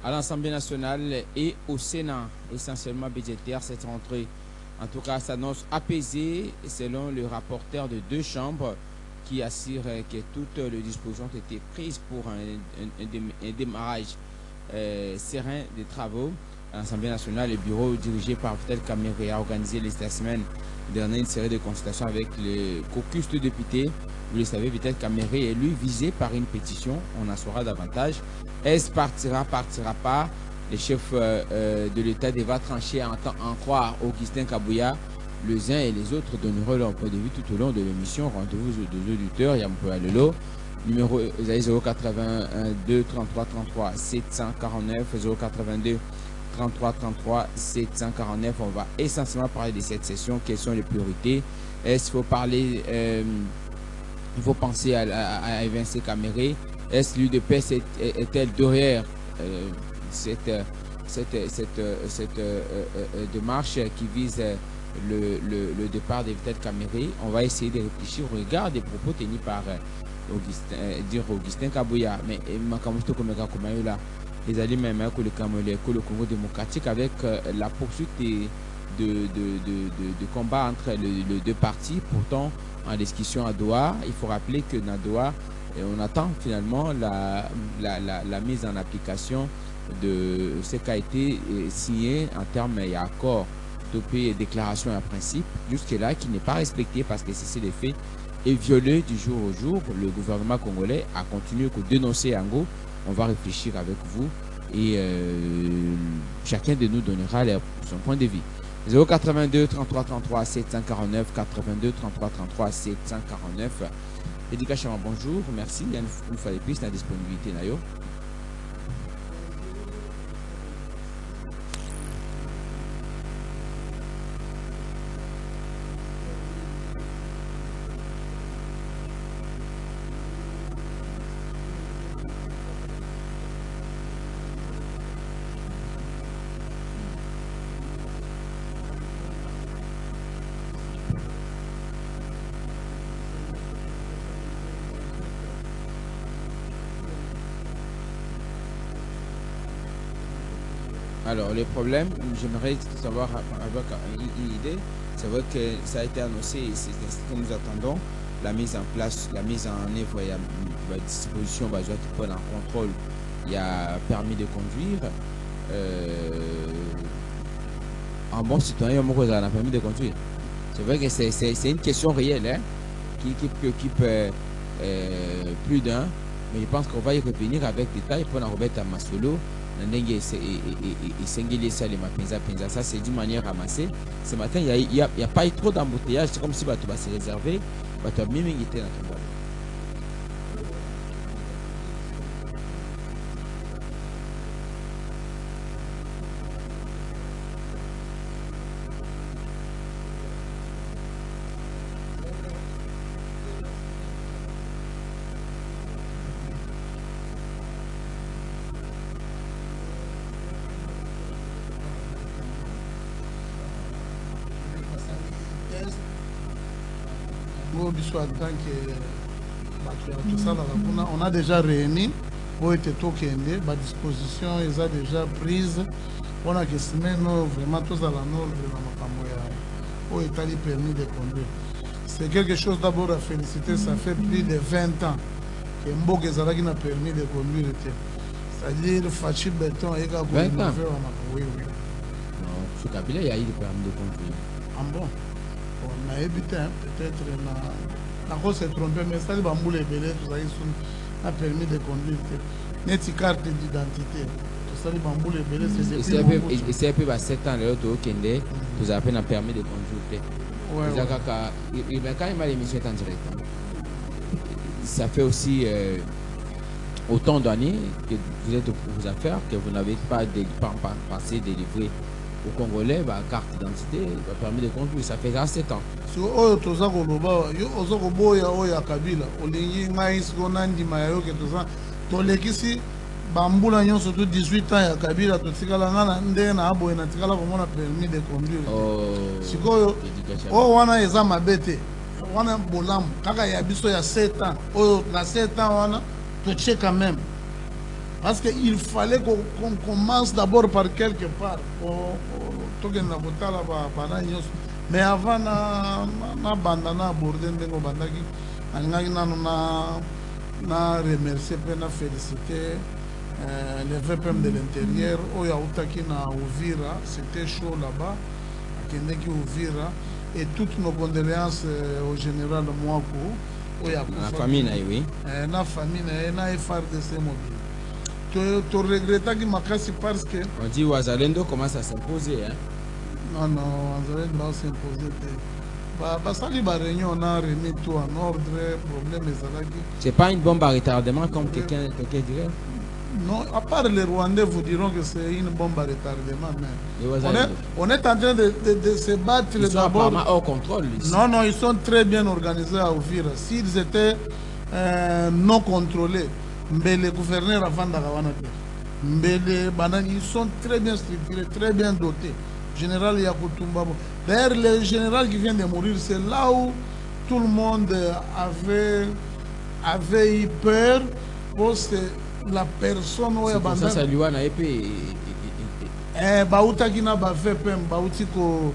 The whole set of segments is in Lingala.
à l'Assemblée nationale et au Sénat, essentiellement budgétaire. Cette rentrée, en tout cas, s'annonce apaisée selon le rapporteur de deux chambres qui assure que toutes les dispositions ont été prises pour un démarrage serein des travaux. À l'Assemblée nationale, le bureau dirigé par Vital Kamerhe a organisé la semaine dernière une série de consultations avec le caucus de députés. Vous le savez, Vital Kamerhe est lui visé par une pétition. On en saura davantage. Est-ce partira pas? Le chef de l'État devra trancher en croire Augustin Kabouya. Les uns et les autres donneront leur point de vue tout au long de l'émission. Rendez-vous aux auditeurs. Yampo Alelo. Numéro 082 33 33 749 082 33 33 749. On va essentiellement parler de cette session. Quelles sont les priorités? Est-ce qu'il faut parler, il faut penser à Vincent Kamerhe? Est-ce que l'UDPS est-elle derrière cette démarche qui vise le départ de Vital Kamerhe? On va essayer de réfléchir au regard des propos tenus par Augustin Kabouya. Mais les alliés même que le Congo démocratique avec la poursuite de combat entre les deux partis, pourtant en discussion à Doha. Il faut rappeler que dans Doha, on attend finalement la mise en application de ce qui a été signé en termes d'accords de paix et déclaration à principe, jusque-là qui n'est pas respecté parce que c'est des faits et violé du jour au jour. Le gouvernement congolais a continué de dénoncer Ango. On va réfléchir avec vous et chacun de nous donnera son point de vue. 082 33 33 749 82 33 33 749. Éducation, bonjour, merci. Une fois de plus, la disponibilité. Nayo. Alors, le problème, j'aimerais savoir avec une idée. C'est vrai que ça a été annoncé et c'est ce que nous attendons. La mise en place, la mise en œuvre, il y a une disposition, bah, je prendre en contrôle. Il y a permis de conduire. En bon citoyen, il y a un permis de conduire. C'est vrai que c'est une question réelle hein, qui préoccupe plus d'un. Mais je pense qu'on va y revenir avec détail pour en remettre à Masolo. Ça c'est d'une manière ramassée. Ce matin, il n'y a pas eu trop d'embouteillage. C'est comme si tu vas se réserver. Tu as même été dans ton voie. En tant que on a déjà réuni pour être tokende, la disposition est déjà prise. On a que semaine vraiment tous à la nord de la permis de conduire. C'est quelque chose d'abord à féliciter. Ça fait plus de 20 ans que Mbok Ezalaki n'a permis de conduire. C'est-à-dire Fachi Béton et 20 ans. Oui, oui. Non, sur Kabila, il y a eu le permis de conduire. Ah bon? On a évité peut-être la cause s'est trompée, mais ça, Bamboule et Belé, tout ça, ils ont permis de conduire. Net carte d'identité. Tout ça, Bamboule et Belé, c'est et c'est un peu 7 ans, l'autre au Kende, vous avez un permis de conduire. Quand il m'a l'émission est en direct. Ça fait aussi autant d'années que vous êtes pour vos affaires, que vous n'avez pas passé délivré au Congolais, carte d'identité, permis de conduire. Ça fait 7 ans. So oyo toza koloba yo ozo koboya oyo ya Kabila olingi ngai siko nandima yo ke toza tolekisi bambula nyonso to 18 ans ya Kabila totikala ngana ndenge na aboye na tikala komona permis de conduire sikoyo o wana eza mabete wana bolamu kaka ya biso ya 7 ans oyo na 7 ans wana toche quand même Parce qu'il fallait qu'on commence d'abord par quelque part. Mais avant, na bandana abordé ndengo bandaki, na remercier na féliciter les VPM de l'intérieur. Oya utaki na Uvira, c'était chaud là-bas. Akendeki Uvira et toutes nos condoléances au général Mouakou. La famille oui. Na famille na FRDC mobile. Tu regrettes que Makassi parce que... On dit Ouazalendo commence à s'imposer. Hein? Non, Ouazalendo va s'imposer. Ça, les réunions, on a remis tout en ordre, problème c'est pas une bombe à retardement comme quelqu'un dirait? Non, à part les Rwandais vous diront que c'est une bombe à retardement. Mais on est en train de se battre. Ils sont apparemment hors contrôle. Ici. Non, ils sont très bien organisés à Uvira. S'ils étaient non contrôlés, mais les gouverneurs avant d'arriver, ils sont très bien structurés, très bien dotés. Général Yakutumba. D'ailleurs, le général qui vient de mourir, c'est là où tout le monde avait eu peur. Parce que la personne où c'est pour ça lui a épée. Baouta qui n'a pas fait peur, Baouti ko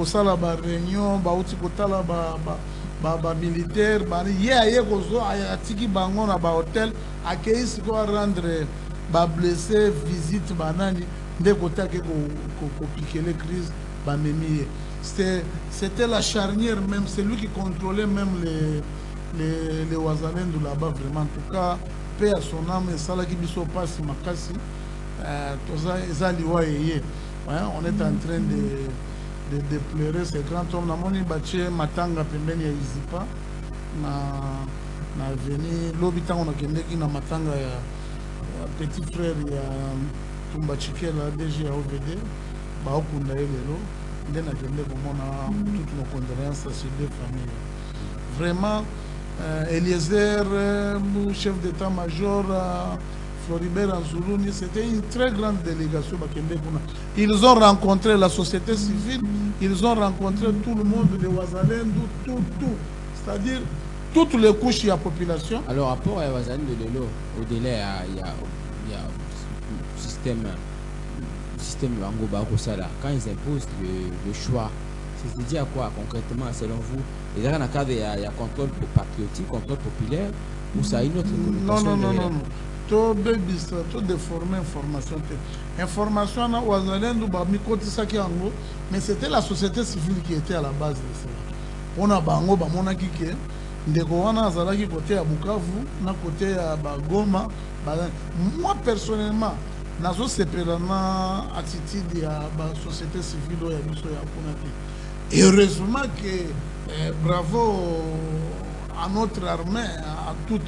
sala ba réunion, Baouti ko tala ba militaire, yé kozo atiki bango na ba hôtel, accueillir ce qu'on rendre ba blessé visite banani, de côté ko piquer les crises ba memi. C'était la charnière même, c'est lui qui contrôlait même les Ouazalendo là-bas vraiment. En tout cas, paix à son âme et ça là qui biso passe makasi. On est en train de pleurer ces grands hommes. Namoni bache matanga pembeni ya Izipa na veni lobita on a kendeki na matanga ya petit frère ya Tumba Chikela DG OVD ba okunda elelo ndena kende komona toutes nos condoléances sur deux familles. Vraiment Eliezer chef d'état-major Floribert Anzoulouni, c'était une très grande délégation. Ils ont rencontré la société civile, ils ont rencontré tout le monde, les Ouazalendo, tout. C'est-à-dire toutes les couches de la population. Alors, rapport à Ouazalendo de l'eau, au-delà, il y a le système Wangoba Roussala. Quand ils imposent le choix, c'est-à-dire à quoi concrètement, selon vous? Il y a un cadre, il y a contrôle patriotique, contrôle populaire, ou ça a une autre connotation? Non. Tout déformer information. Information na Ouazalendo mais c'était la société civile qui était à la base de ça. On a bango bamona kike ndeko wana azalaki côté à Bukavu na côté à Goma. Moi personnellement nazo sepela na attitude ya ba société civile ya biso ya kunaki. Heureusement que bravo à notre armée, à tous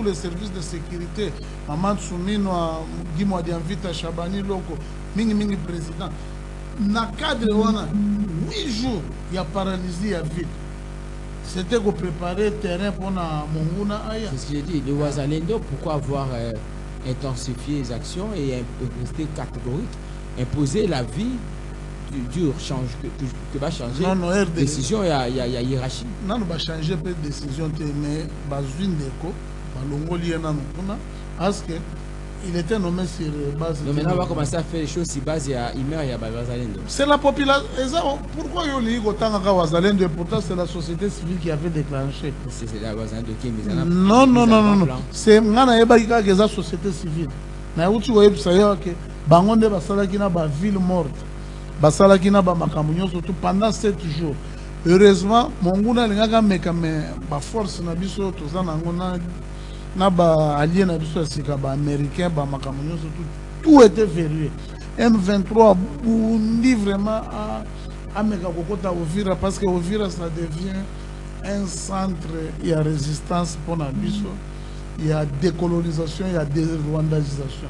les services de sécurité, Maman Soumino, Guimou Dianvita, Chabani Loko, Mingi président. Na cadre 8 jours, il y a paralysé à vide. C'était pour préparer le terrain pour Monguna Aya. C'est ce que j'ai dit. Le Ouazalendo, pourquoi avoir intensifié les actions et rester catégorique, imposer la vie dur change que va changer décision il y a hiérarchie non va changer peu de décision mais bazwin deko balongoli na nokuna parce que il était nommé sur base donc maintenant on va commencer à faire les choses sur base ya Imer ya Ouazalendo. C'est la population pourquoi yo li kotanga ka Ouazalendo et pourtant c'est la société civile qui avait déclenché. C'est la Ouazalendo qui mise non c'est ngana yeba ka la société civile na uti wo yebisa yo que bango nde basalaki na ba ville morte basalaki na ba makambo surtout pendant 7 jours. Heureusement monguna lingaka meka me ba force na biso toza nango na ba allié na biso sika ba américain ba makambo surtout tout était verrouillé. M23 bundi vraiment à meka kokota Uvira parce que Uvira ça devient un centre, il y a résistance pour la biso, il y a décolonisation, il y a dérwandisation.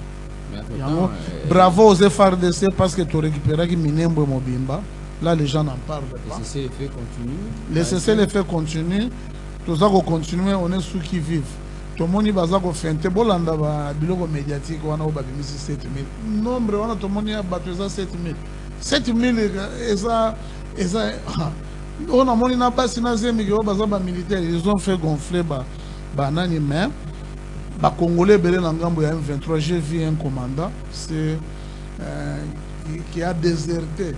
Bravo aux FRDC parce que tu récupères Minembo Mobimba. Là, les gens n'en parlent pas. Les cessez-les-feux continuent. Les cessez-les-feux continuent. Tout ça continue, on est ceux qui vivent. Tout le monde va faire un bolanda biloko médiatique, on a 7000. Nombre, on a tout le monde a 7000. 7000, on a mon pas militaire. Ils ont fait gonfler banani, mais Congolais belé na ngambo ya M23, j'ai vu un commandant qui a déserté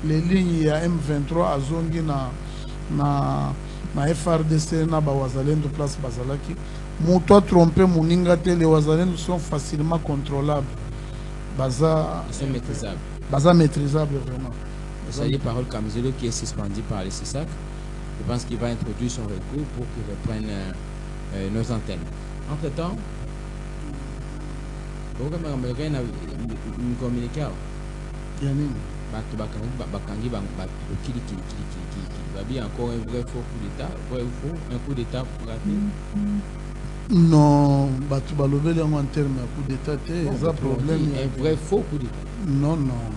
les lignes ya M23 à zongi na FRDC na Wazalendo place Bazalaki. Moto a trompé Moninga te, les Wazalendo sont facilement contrôlables. Ils sont maîtrisables. Baza maîtrisable vraiment. C'est les paroles Kamizelo qui est suspendu par les CISAC. Je pense qu'il va introduire son recours pour qu'il reprenne nos antennes. Entre-temps, vous avez communiqué. Encore un vrai faux coup d'État, un coup d'État pour rater. Non, tu vas lever en termes de coup d'État, c'est un problème. Un vrai faux coup d'État. Non, non.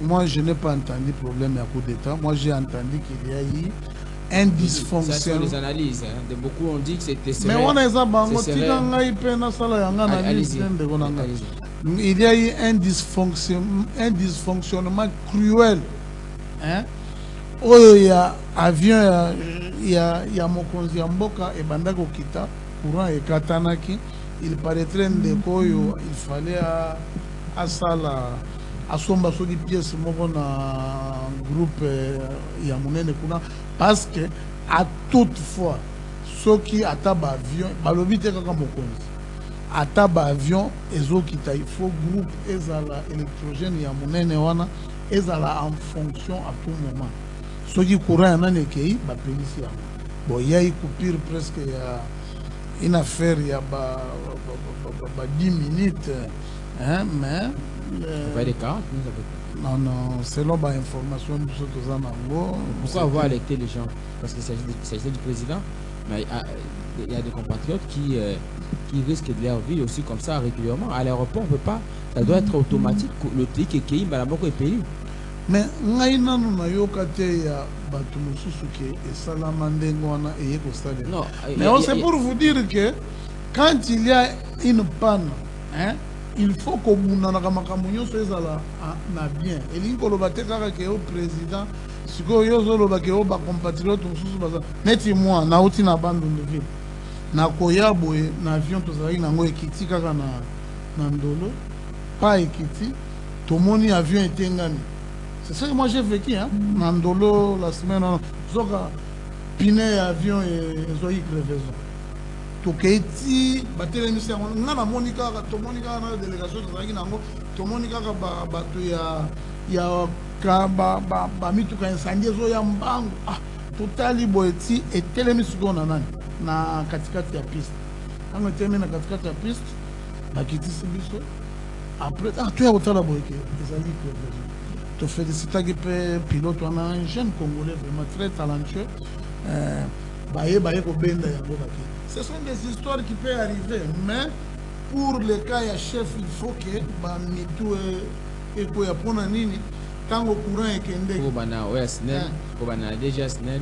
Moi, je n'ai pas entendu problème à coup d'État. Moi, j'ai entendu qu'il y a eu un dysfonctionnement. Ça, c'est les analyses. Hein. Beaucoup ont dit que c'était mais on a il y a eu un dysfonctionnement cruel. Hein? Oh, il y a avion, il y a Mokonzi Mboka et Bandako Kita, courant et Katanaki. Il paraîtrait qu'il fallait à Sala, à Somba sur des pièces, mon groupe Yamoune Kuna, parce que à toute fois, ceux qui attaquent avion, balobité comme Mokonzi. À taba avion ezokita il faut groupe ezala électrogène ya monene wana ezala en fonction à tout moment soki courant na nekei ba police bon il y a une coupure presque il y a une affaire il y a 10 minutes hein mais pas des 40 non non selon ba information de ce que nango pourquoi avoir alerté les gens parce qu'il s'agit du président mais il y a des compatriotes qui risquent de leur vie aussi comme ça régulièrement. À l'aéroport, on ne peut pas. Ça doit être automatique. Le truc est qu'il y a beaucoup de pays. Mais nous avons mais c'est pour vous dire que quand il y a une panne, hein, il faut que nous soyons bien. Et le président, si vous avez des compatriotes, mettez-moi, na outi na bande de ville. Na koya boye na avion tozali nango ekiti kaka na ndolo pas ekiti tomoni avion etengani c'est ça que moi j'ai vécu hein na ndolo la semaine zoka pine avion ezoyi crevaison toketi batele misi yango nga na moni kaka tomoni kaka na délégation tozalaki nango tomoni kaka bato ya ba mituka incendie ezoya mbangu totali boye ti etelemi sikoyo na nani na katikati ya piste quand on était na katikati ya piste bakitisi biso après tu as kotala boye ke ezali to félicitaki mpe pilote wana un jeune congolais vraiment très talentueux baye kobenda yango bake ce sont des histoires qui peuvent arriver mais pour le cas ya chef il faut que bamitu ekoya mpona nini ntango courant ekende po bana oya snel po bana déjà snel.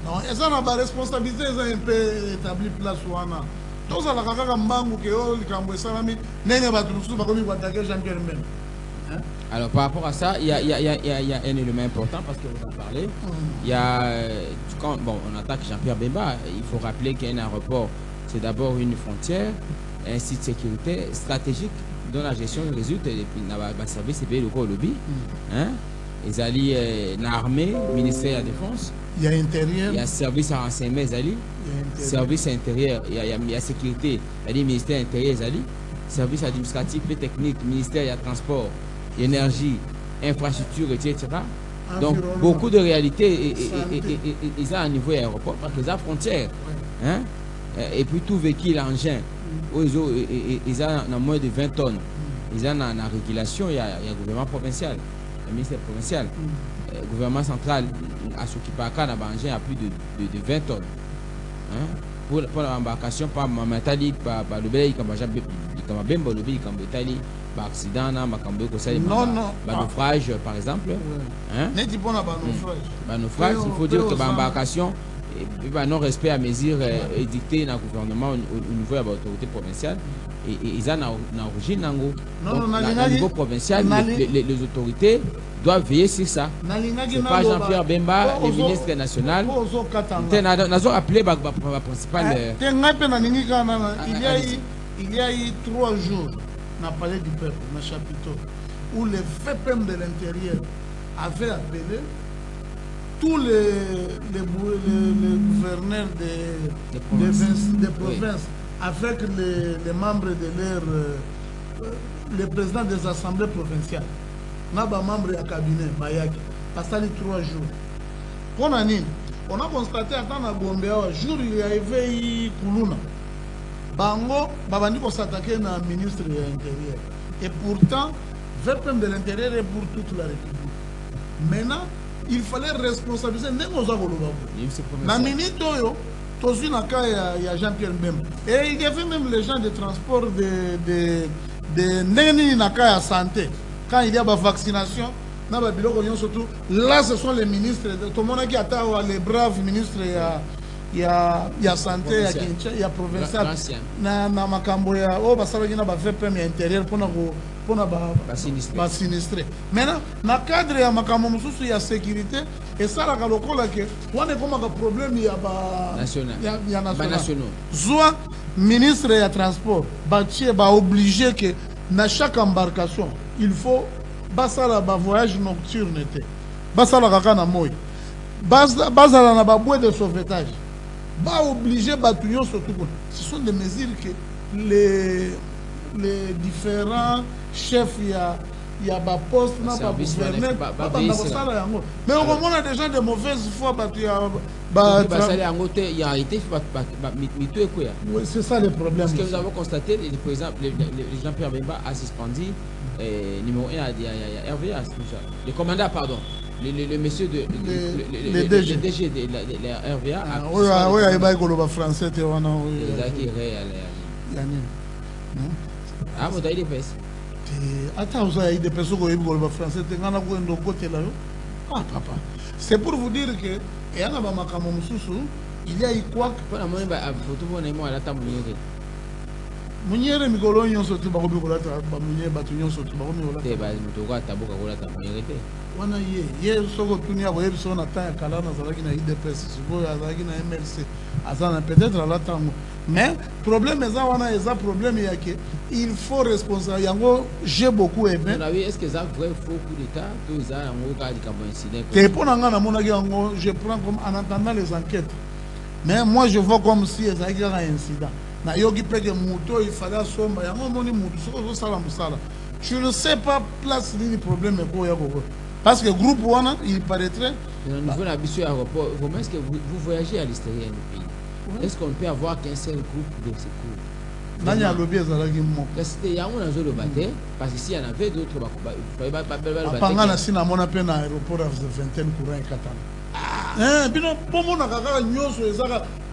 Non, et ça n'a pas de responsabilité, ça un peu établi place wana. Donc ça la kaka mbangu ke o likambo salami nene ba tusu ba komi ba attaquer Jean-Pierre Mbembe. Alors par rapport à ça, il y a un élément important parce que vous en parlez. Il y a quand bon, on attaque Jean-Pierre Bemba, il faut rappeler qu'il y a un aéroport, c'est d'abord une frontière, un site de sécurité stratégique dont la gestion résulte depuis le service CPI le lobby. Hein? Ils allient l'armée, le ministère de la Défense. Il y a intérieur. Il y a service à renseignement, service intérieur, il y a sécurité, il y a ministère intérieur, service administratif et technique, ministère de transport, énergie, infrastructure, etc. Donc beaucoup de réalités, ils ont un niveau aéroport parce qu'ils ont frontière. Hein? Et puis tout véhicule, engin, ils ont moins de 20 tonnes. Ils ont une régulation, il y a le gouvernement provincial, le ministère provincial. Le gouvernement central a s'occupé à un engin à plus de 20 tonnes. Hein? Pour l'embarcation, par Mamatali, par le béli, comme Bembo, le béli, comme Betali, par accident, par naufrage, par exemple. Naufrage, il faut dire que l'embarcation, non respect à mesures édictées dans le gouvernement au niveau de l'autorité provinciale. Et ils ont une origine. Au niveau provincial, les autorités doivent veiller sur ça. C'est pas Jean-Pierre Bemba, le ministre national. Nous avons appelé le principal. il y a eu 3 jours dans le palais du peuple, dans le chapiteau, où le FPM de l'intérieur avait appelé tous les gouverneurs des provinces avec les membres de leur les présidents des assemblées provinciales. On a des membres du cabinet, passé 3 jours. On a constaté à Gombe, jour il y avait Koulouna. Bango, Babandi ko s'attaquer na ministre de l'Intérieur. Et pourtant, VPM de l'Intérieur est pour toute la République. Maintenant, il fallait responsabiliser la minute il y a Jean-Pierre Mbemba. Et il y avait même les gens de transport de Naka santé. Quand il y a la vaccination, là ce sont les ministres. Tout le monde qui attend les braves ministres. Il y a santé, il y a provincial. Na makambo ya o basala gina ba VPM intérieur pour sinistré. Maintenant, dans le cadre ya makambo mususu ya sécurité et ça la lokola que on est comme un problème ya ba national. Soit ministre ya transport ba obligé que dans chaque embarcation, il faut basala ba voyage nocturne té. Basala kaka na moy. Basala na ba boîte de sauvetage. Ba obligé batouillon surtout. Ce sont des mesures que les différents chefs il y a ba poste na ba gouverneur mais au moment on a des gens de mauvaise foi c'est ça le problème. Parce que nous avons constaté, par exemple, les Jean-Pierre Bemba a suspendu numéro 1 à RVA, le commandant, pardon. Le monsieur de le DG de la RVA oui, il va y français ah vous avez des fesses attends vous avez des personnes qui ont français c'est pour vous dire que il y a quoi pour la moyenne photo bonnement à la table Munyere mikolo nyonso tu bako bikola ta ba munye batu nyonso tu bako mikola te ba mutoka tabuka kola ta munyere te wana ye soko tunia bo yebiso na ta kala na zalaki na IDPS sibo azalaki na MLC azana peut-être la tango mais problème eza wana eza problème yake il faut responsable yango j'ai beaucoup aimé on a vu est-ce que ça vrai faux coup d'état tout ça yango ka di comme incident te pona nga na mona yango je prends comme en attendant les enquêtes mais moi je vois comme si ezalaki un incident. Il fallait somba je ne sais pas place ni problème parce que groupe one il paraîtrait au niveau de l'aéroport comment est-ce que vous voyagez à l'extérieur du pays est-ce qu'on peut avoir qu'un seul groupe de secours parce que s'il y en avait d'autres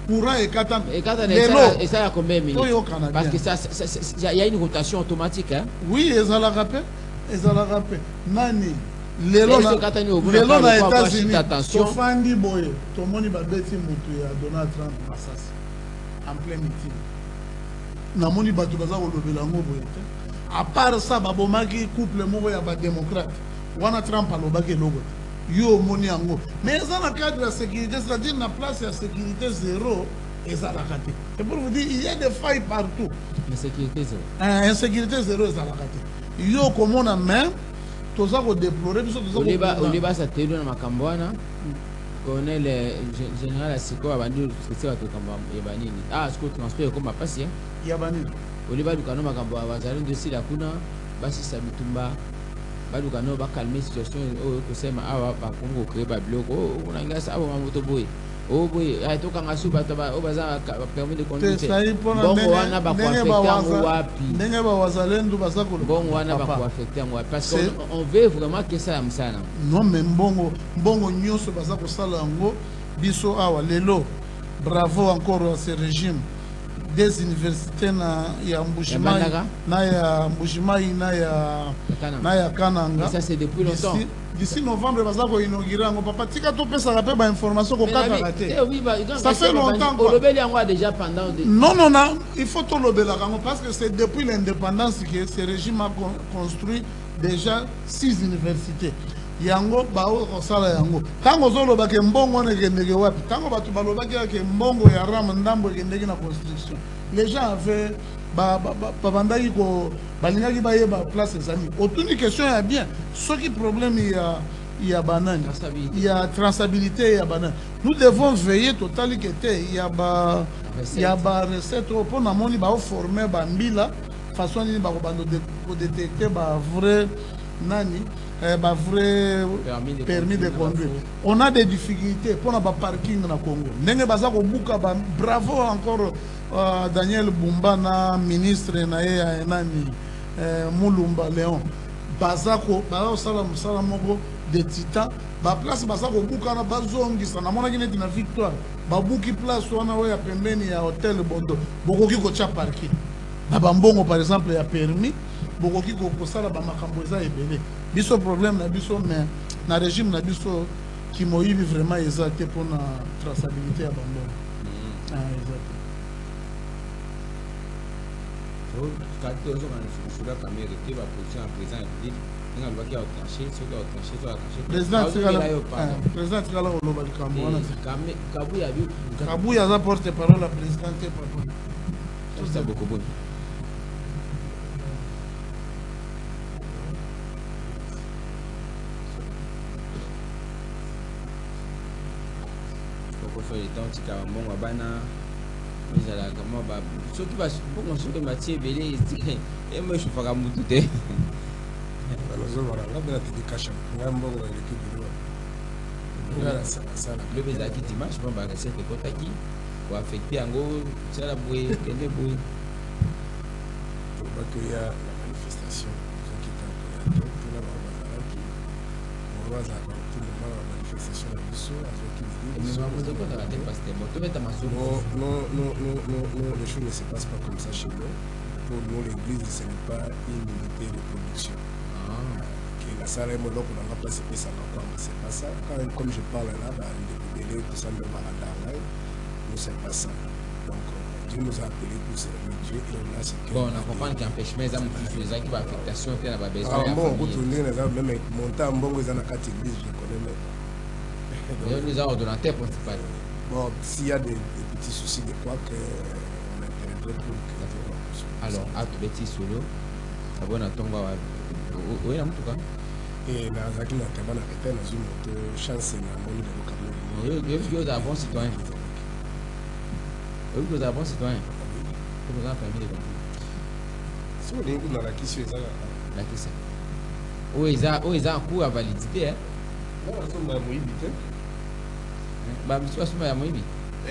courant et katana. Et ça a combien de minutes? Parce que il y a une rotation automatique. Hein? Oui, et ça l'a rappelé. Nani. Lelo na États-Unis. Tofandi boye. Tomoni ba beti mutu ya Donald Trump Masasi. En plein meeting. Namoni batu baza kolobela ngo boye. À part ça, babomaki couple moko ya ba démocrate. Wana Trump alobaki logo. Yo moni yango mais dans le cadre de la sécurité c'est-à-dire la place de la sécurité zéro et ça la raté et pour vous dire il y a des failles partout insécurité zéro insécurité zéro et ça la raté yo comme on a même tout ça qu'on déplorer au débat ça tenu dans makambo wana colonel général Asiko abandi c'est ça to kamba yabanini ah ce que transfert comme passer yabanini au débat du canon makambo abazali de sila kuna basi sabitumba baluka no ba calmer situation o ko sema awa ba kongo créer ba bloc o unanga sa abo mamoto boy o boy ay to kanga suba to ba o baza permis de conduire bon wana ba ko affecter wapi ndenge ba wazalendo bazako bon wana ba ko affecter wapi parce qu'on veut vraiment que ça amsana non mais mbongo nyonso bazako sala ngo biso awa lelo bravo encore à ce régime des universités na ya Mbushimai na ya Mbushimai na ya Kananga. Et ça c'est depuis longtemps. D'ici novembre baza ko inaugurer ngo papa tika to pesa ka pe ba information ko kaka raté. Ça fait longtemps quoi. Olobeli yango déjà pendant Non, il faut to lobela kango parce que c'est depuis l'indépendance que ce régime a construit déjà 6 universités. Yango bao kosala yango tango zoloba ke mbongo ne kendeke wapi tango batu baloba ke mbongo ya ram ndambo kendeke na construction les gens avaient babandaki balingaki bayeba place ezali otuni question ya bien soki problème ya banani ya traçabilité ya banani nous devons veiller totali que te ya ba recette pour namoni ba former ba mbila façon nini ba bando détecter ba vrai nani ba vrai permis de conduire. On a des difficultés pour ba parking na Congo. Ndenge baza ko buka ba bravo encore Daniel Bumba na ministre na ye nani Mulumba Léon. Baza ko ba sala musala moko de titan ba place baza ko buka na bazongi sana mona kineti na Victoire. Ba buki place wana oya pembeni ya hôtel Bondo. Bokoki ko cha parking. Na bambongo par exemple ya permis bokoki ko sala ba makambo eza ebele. Biso problème na biso mais na régime na biso qui moyibi vraiment exacté pour la traçabilité à bambongo. Exact. Quand on a sur la caméra qui va poser un président dit on va qui a tranché sur la tranché sur la tranché président Tigala Oloba Kamwana Kabuya vu Kabuya za porte parole la présidente papa tout ça beaucoup bon. Les temps qui carrément à bana mais à la comment bah ce qui va pour qu'on se de matière belé et moi je ferai mon tout est alors je vois là bien te cache ngambo wa l'équipe le beza qui dimanche bon bah c'est que kotaki pour affecter en gros ça la bouée kende bouée pour que y a la manifestation qui est tout là qui on va ça tout le monde la manifestation la biso avec non, les choses ne se passent pas comme ça chez nous. Pour nous, l'église, ce n'est pas une unité de production. La salle est mollo pour la place, c'est pas ça. Comme je parle là, tout ça, nous, c'est pas ça. Donc, Dieu nous a appelés tous Dieu et on a ce que. Bon, on comprend qu'il y a un empêchement, les gens qui vont affectation, qui a besoin. Bon, vous tournez, même monter en bon, ils ont 4 églises, je connais même. Les ordonnateurs principal. Bon, s'il y a des petits soucis de quoi que on interviendrait pour que. Alors, à tout petit solo, ça va tomber. Oui, en tout cas. Et dans la cabane à dans une autre chance, il y a eu des bons citoyens. Il y a eu des bons citoyens. Vous avez permis de comprendre. Si on est dans la question, la question. Oui, ils ont un cours à validité. Non, on a moïbi. Bah, monsieur Asuma ya moibi.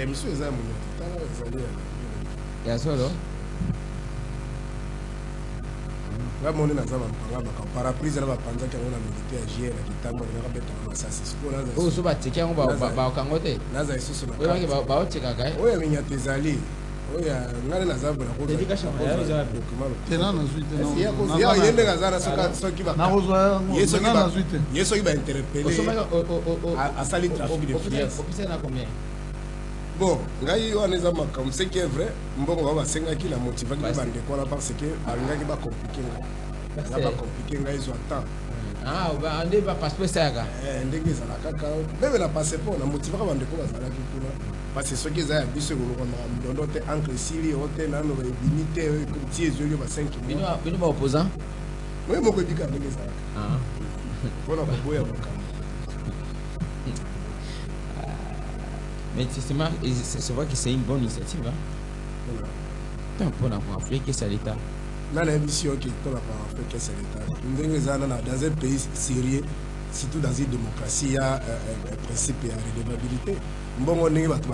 Monsieur eza moibi. Tala ezali ya solo. Là mon na zama mpanga ba parapluie na ba panza ki ngona militaire ya GN na kitambo na kabeta na masasi. Oh so ba teki ngo ba kangote. Naza isusu na. Oyo ba o teka kai. Oyo minya tezali. Oya ngale na zaba na ko. Dedication ya za document. Tena na suite non. Ya yende ngazana soki ba. Na kozwa yeso ki na suite. Yeso ki ba interpeller. A sali trafic de finance. Officier na combien? Bon, ngai wana eza makambo ce qui est vrai, mbongo ba basengaki na motivaki ba ndeko na parce que alingaki ba compliquer ngai. Ba compliquer ngai zo temps. Ah, ba ande ba passeport saka. Ndenge ezala kaka. Même na passeport na motivaka ba ndeko bazalaki kuna. Parce que ce qui est biso ko na ndondo te encre sili hotel na no limité comme ti ezoli ba 5 mois. Bino ba opposant. Oui, moko dika ndenge ezala. Ah. Bona ko boya makambo. Mais c'est vrai que c'est une bonne initiative. Tant pour l'Afrique, c'est l'État. Dans la mission qui est pour l'Afrique, c'est l'État. Dans un pays sérieux, surtout dans une démocratie, il y a un principe de redevabilité. Bon, on est battu,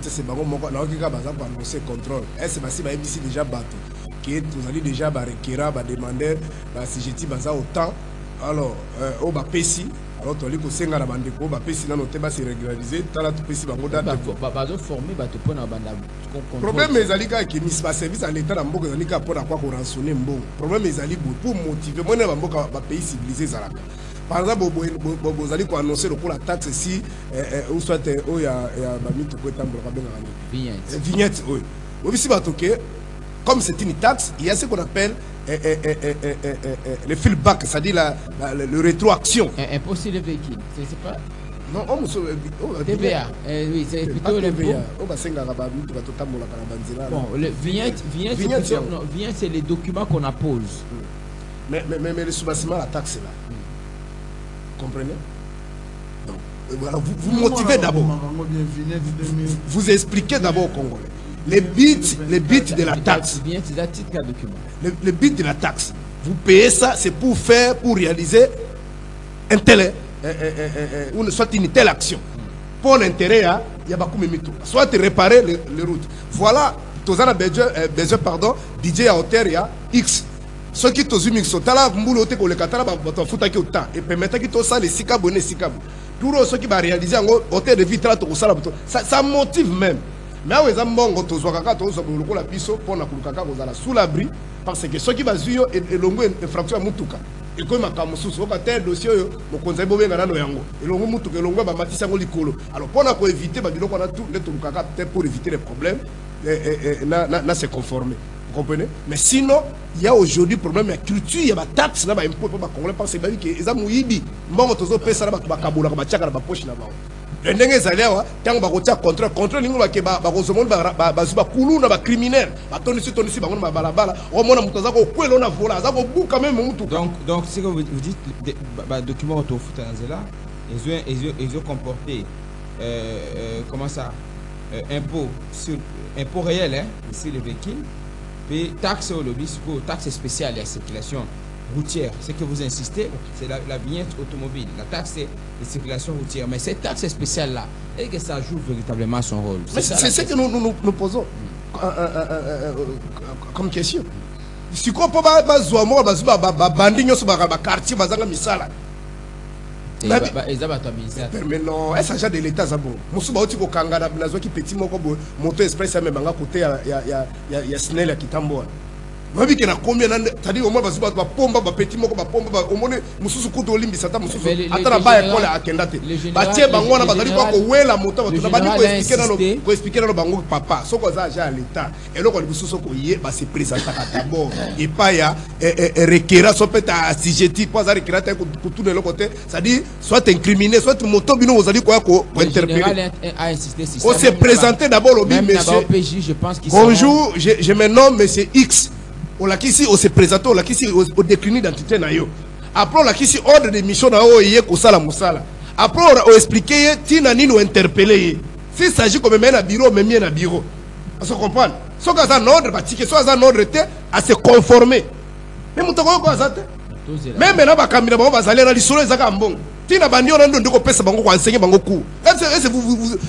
c'est bon, on a annoncé contrôle. Est-ce que c'est déjà battu? Qui est déjà requérant, demander si j'ai dit autant, alors au Bapesi. Alors, tu as dit que c'est un bandeko, si on a régularisé, tu as dit que c'est un bandeko. Le problème est que le service à l'État n'a pas pour rançonner le problème est pour motiver les pays civilisés. Par exemple, vous allez annoncer la taxe si ou soit il y a vignette. Comme c'est une taxe, il y a ce qu'on appelle le feedback, c'est-à-dire le rétroaction. Impossible véhicule, c'est pas. Non, TVA. Oui, c'est plutôt l'impôt. Bon, vignette, c'est les documents qu'on appose. Mais le sous-bassement, la taxe est là. Comprenez? Donc, voilà, vous motivez d'abord. Vous expliquez d'abord au Congolais. Les bits de la taxe. Le bit de la taxe. Vous payez ça, c'est pour réaliser un tel, soit une telle action. Pour l'intérêt, il y a beaucoup de mythos. Soit réparer les routes. Voilà, tous en besoin, pardon, DJ à hauteur, il y a X. Ceux qui sont mix, tala mbulo te ko le katala ba to futa ki autant et permettre ki to ça les sikabo ne sikabo. Tout ceux qui va réaliser en hauteur de vitre to sala ça motive même. Mais aux ambongo to zo kaka to zo ko la biso pour na kulukaka ko zala sous l'abri parce que ceux qui va zuyo et longo infraction mutuka. Et comme makamususu au terre dossier mo konza bo benga nano yango. Et longo mutuka longo ba matisa ngo likolo. Alors pour na ko éviter ba biloko na tout les to kaka peut-être pour éviter les problèmes na se conformer. Vous comprenez? Mais sinon, il y a aujourd'hui problème de culture, il y a des taxes, il y a des impôts pour les Congolais parce que les gens mouibi, bon, tous les pays ça va kaboula, va tchaka, va poche là-bas. Les nègres zaliawa, tant va rotia contre l'ingo va keba, va rozomon, va zuba koulou, va criminel, va tonner sur, va balabala, au moins on mutaza ko kwelo na vola, ça va beaucoup quand même mutu. Donc si vous dites documents auto futanzela, ils ont comporté comment ça, impôt réel hein, ici les véhicules. Puis taxe au lobby, taxe spéciale à la circulation routière. Ce que vous insistez, c'est la vignette automobile. La taxe c'est la circulation routière. Mais cette taxe spéciale-là, est-ce que ça joue véritablement son rôle? C'est ce que nous posons comme question. Si on peut pas banding sur le quartier, mais non, est-ce que de l'État ça bon? Musuba oti ko kangana nazo ki petit moko bo moto express ya membanga côté ya Snell ya Kitambo. Mabi ke na combien na tadi au moins basuba ba pomba ba petit moko ba pomba ba omone mususu kuto olimbi sata mususu atana ba école akenda te. Ba tie bango na bazali ko wela moto ba tuna bani ko expliquer na bango papa soko za ja l'État et loko mususu ko yé ba se présenter d'abord et pas ya requérir so peut assujetti pas requérir pour tout de l'autre côté, ça dit soit incriminé soit moto bino ozali ko interpeller. On s'est présenté d'abord au monsieur. Je pense qu'il bonjour, je me nomme monsieur X. On l'a ici, on s'est présenté, on l'a ici, on décline l'identité na yo. Après on l'a ici ordre de mission na o yé ko sala musala. Après on a expliqué tina ni nous interpeller. S'il s'agit comme même un bureau, même un bureau. On se comprend. Ce qu'on a un ordre, soit un ordre à se conformer. Mais mon temps quoi ça? Même maintenant ba kamina ba bazali na lisolo ezaka mbongo. Tina bandio na ndoko pesa bango ko enseigner bango cours. Est-ce que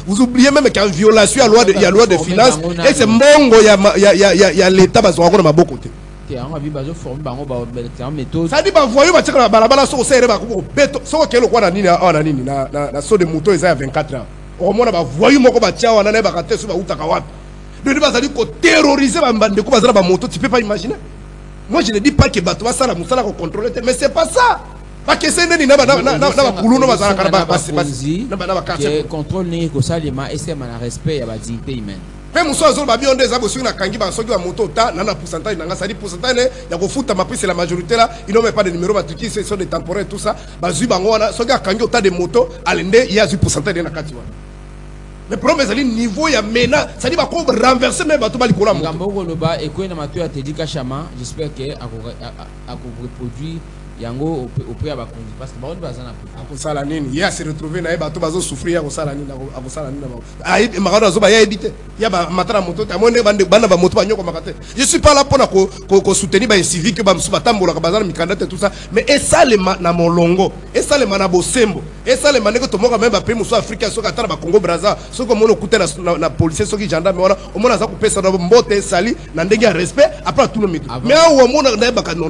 vous oubliez même qu'il y a une violation à la loi de finances et c'est mbongo ya l'état bazo ko na maboko te. Ça dit ba voyou ba tchaka na balabala so sere ba ko beto so ko kelo ko na nini na so de moto eza 24 ans. Au moins ba voyou moko ba tia wana na ba kate so ba utaka wapi. De bazali ko terroriser ba mbande ko bazala ba moto, tu peux pas imaginer. Moi je ne dis pas que bato va ça la musala ko contrôler, mais c'est pas ça. Pas que c'est nani na kulu no bazala kana ba contrôle ni ko salima et c'est un respect à la dignité humaine. Même so azol ba bionde za bosu na kangi ba soki ba moto ta na pourcentage na ça dit pourcentage ya ko futa mapri c'est la majorité là, ils n'ont même pas de numéro batuki c'est sont des temporaires tout ça. Ba zui bango wana soki kangi ota de moto alende il y a du pourcentage na kati wana. Mais problème c'est le niveau ya mena, ça dit ba ko renverser même bato ba likola moto. Ngambo loba et ko na matu ya Tedika Chama, j'espère que a reproduire yango au prix à bakonzi parce que baron bazana ko sala nini ya se retrouver na bato bazo souffrir ko sala nini ko sala nini ba ai magana zo ba ya éviter ya ba matara moto ta monde banda ba moto ba nyoko makate. Je suis pas là pour ko soutenir ba civique ba msuba tambola ka bazana mikandate tout ça, mais et ça le na molongo et ça le mana bosembo et ça le mané to moka même ba pays muso Afrika so ka tala ba Congo Brazza so ko mono kuta na policier so ki gendarme wana o mona za ko pesa na mbote sali na ndenge ya respect après tout le mito mais au mona na ba non.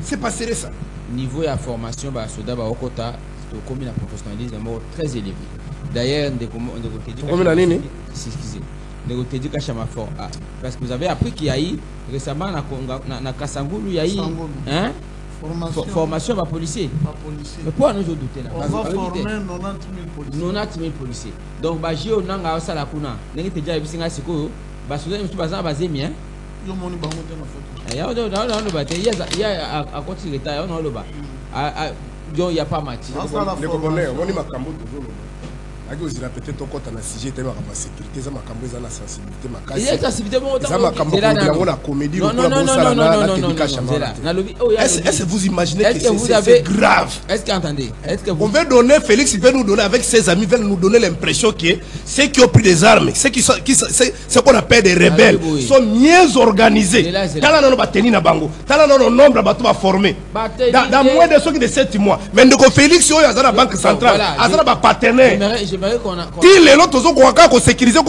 C'est pas serré ça. Niveau de formation, Soda Okota, c'est comme un professionnalisme très élevé. D'ailleurs, parce que vous avez appris qu'il y a eu récemment na Kasangulu, il y a eu formation par policier. Mais pourquoi nous douter là? On va former 90 000 policiers. Donc, j'ai au Nanga Salakuna, n'est-ce pas déjà vu Siko, Basoda, nous sommes basés bien. Il y a à côté de l'État, on a le bas. il n'y a pas match. On est Makambo toujours. Vous répétez ton compte dans sujet de la sécurité, ça m'a cambré dans la sensibilité, ma casse. Il y a la sensibilité, ça m'a cambré dans la comédie. Non. Est-ce que vous imaginez que c'est grave? Est-ce qu'entendez? On veut donner, Félix veut nous donner avec ses amis, veut nous donner l'impression que ceux qui ont pris des armes, ceux qu'on appelle des rebelles, sont mieux organisés. Dans le bateni na bango, dans le nombre de bateaux formés. Dans moins de 7 mois. Mais Félix, il y a la banque centrale, il y a un partenaire. Il est l'autre qui sécuriser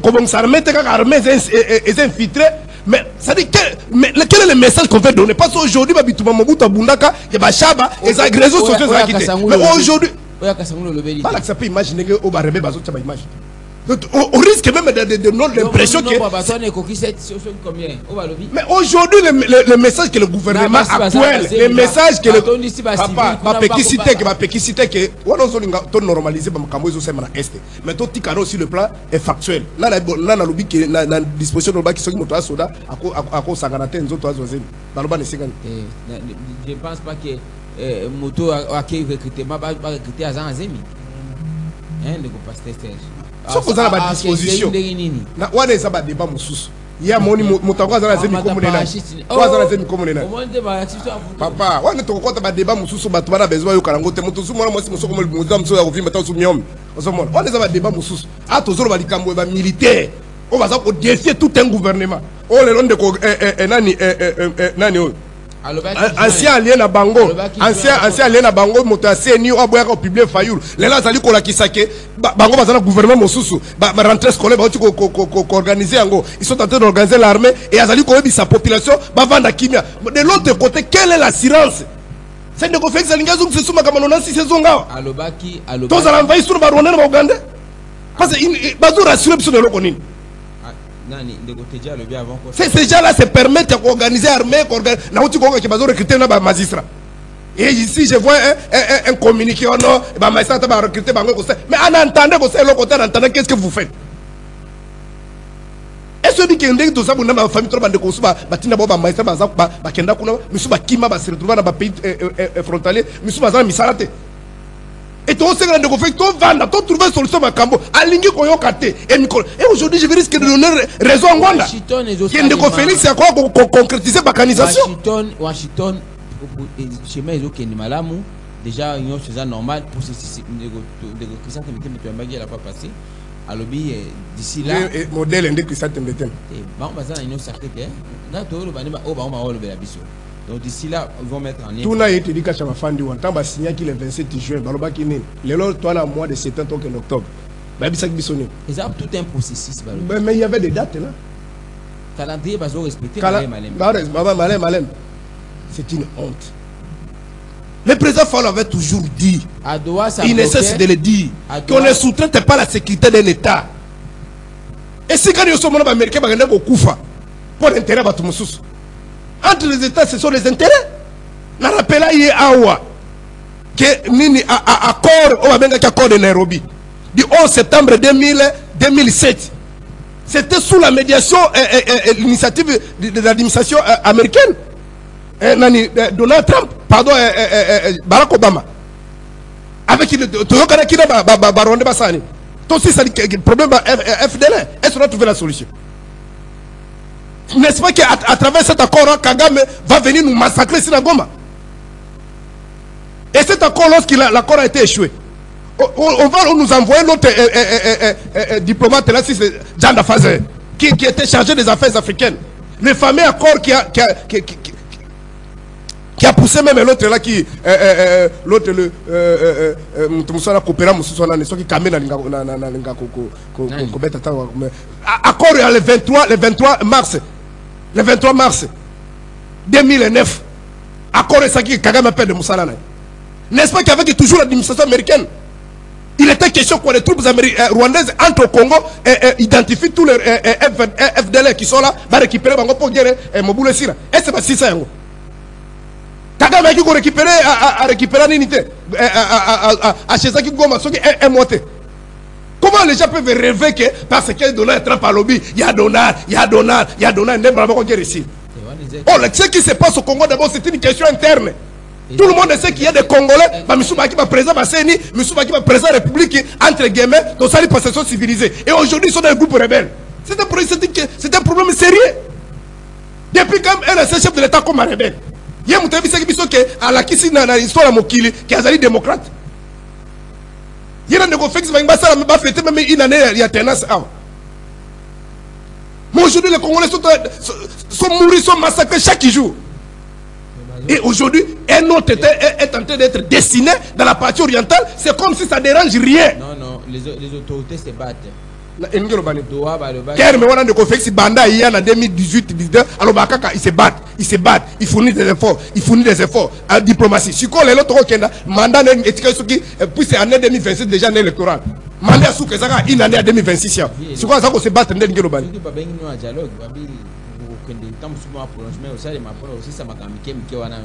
comme ça remettre armée et infiltré. Mais ça dit quel est le message qu'on veut donner? Parce qu'aujourd'hui Babituma Mobutu Bundaka il y a Bachaba et les réseaux sociaux sont quittés. Mais aujourd'hui ça peut imaginer que au barbe bazo ça image. On risque même de l'impression que mais aujourd'hui le message que le gouvernement actuel, le message que le papa ma péquicité que on a normalisé ma cambo zo sema na est mais tout ticano sur le plan est factuel là na lobi que na disposition de baki soki moto asoda ako sanganate nzoto azozemi baloba ne sikani. Je pense pas que moto a qui recrutement ba recruter à Zanzemi hein de pasteur Serge. Sauf que vous avez la disposition. On est à débat moussous. Il y a mon motawa dans la zemi comme on est. Papa, on est au compte de débat moussous sur Batouana besoin de Karangote. Motosu, moi, moi, c'est comme le moudam sur la revue, maintenant sous Miom. On est à débat moussous. À tous les Balikambo militaire. On va défier tout un gouvernement. On est loin de Nani. Ancien alien à Bango, ancien alien à Bango, motassé ni au boire au public Fayoul. Les là, ça lui colla qui s'aque. Bango va dans le gouvernement Mosusu. Rentrée scolaire, organiser en gros. Ils sont en train d'organiser l'armée et Azali Koyebi sa population va vendre Kimia. De l'autre côté, quelle est l'assurance? C'est de faire que Salingazou se souma comme on a 6 saisons. Alobaki. Tous à l'envahir sur le baronnet au Ouganda. Parce que Bazou rassure sur le Lokonin. C'est ces gens-là se permettent d'organiser l'armée, recruter un magistrat. Et ici, je vois un communiqué, non, magistrat va recruter, mais en entendant que c'est l'autre côté, en entendant qu'est-ce que vous faites? Est-ce que vous avez tout ça, vous avez une famille, vous avez un magistrat, vous avez un retrouver dans un pays frontalier, vous avez un misarate. Et tout ce que vous faites, tout vendre, tout trouver une solution à Cambo, à l'ingé qu'on a et aujourd'hui, je vais risquer de donner raison à Wanda. Félix, c'est quoi concrétiser la mécanisation? Washington, chez moi, déjà, c'est normal pour ces négociations qui n'a pas passé. Alors, d'ici là. Modèle de Christian Tembeten. Bon, il y a un secrétaire. Donc d'ici là, ils vont mettre en œuvre. Tout n'a été dit qu'à chaque fin du mois, tant que signé qu'il est 27 juin, Baloba qui est né. Le toi là, mois de septembre en octobre. Ils ont tout un processus. Mais il y avait des dates là. Calendrier, ils ont respecté. Malem. C'est une honte. Le président Fall avait toujours dit, il ne cesse de le dire, qu'on ne sous-traite pas la sécurité d'un État. Et si quand ils sont américains, ils vont Koufa pour l'intérêt de Moussous. Entre les États, ce sont les intérêts. Je rappelle que Nini accord de Nairobi du 11 septembre 2007. C'était sous la médiation et l'initiative de l'administration américaine. Donald Trump, pardon, Barack Obama. Avec le problème FDL. Est-ce qu'on a trouvé la solution? N'est-ce pas qu'à travers cet accord, Kagame va venir nous massacrer sur la Goma? Et cet accord, l'accord a été échoué, on va nous envoyer notre diplomate là, c'est Jean Dafaze, qui était chargé des affaires africaines. Le fameux accord qui a poussé même l'autre là, l'autre accord le 23 mars 2009. Accord ça qui Kagame appelle de Moussala. N'est-ce pas qu'avec toujours l'administration américaine, il était question que les troupes rwandaises entrent au Congo et identifient tous les FDL qui sont là, va récupérer Bango pour dire Moboule Sira. Et c'est pas si ça. Kagame a récupéré l'unité à Chezaki Goma, ce qui est monté. Comment les gens peuvent rêver que parce que Donald Trump a lobby, il y a Donald, Oh, ce qui se passe au Congo d'abord, c'est une question interne. Tout le monde sait qu'il y a des Congolais, Missouba qui va président Basseni, Missouba qui va président de la République, entre guillemets, dans sa possession civilisée. Et aujourd'hui, ils sont dans le groupe rebelle. C'est un problème sérieux. Depuis quand un chef de l'État comme un rebelle. Il y a un truc qui est à la Kissi dans l'histoire de Mokili, qui est un démocrate. Il y a un négociation qui va fêter même une année, il y a tenace. Mais aujourd'hui, les Congolais sont mouris, sont massacrés chaque jour. Et aujourd'hui, un autre est en train d'être dessiné dans la partie orientale. C'est comme si ça ne dérange rien. Non, les autorités se battent. Ker me wana de confeksi banda il y a en 2018-19 alors bakaka ils se battent ils fournissent des efforts à diplomatie si quoi les autres kenda mandat ne etika soki puis c'est année 2026 déjà année électorale mandat sous que ça une année à 2026 c'est quoi ça qu'on se battre ndenge lo bani pas ben no dialogue babi kende tam souvent prolongement aussi les mapolo aussi ça makamike mike wana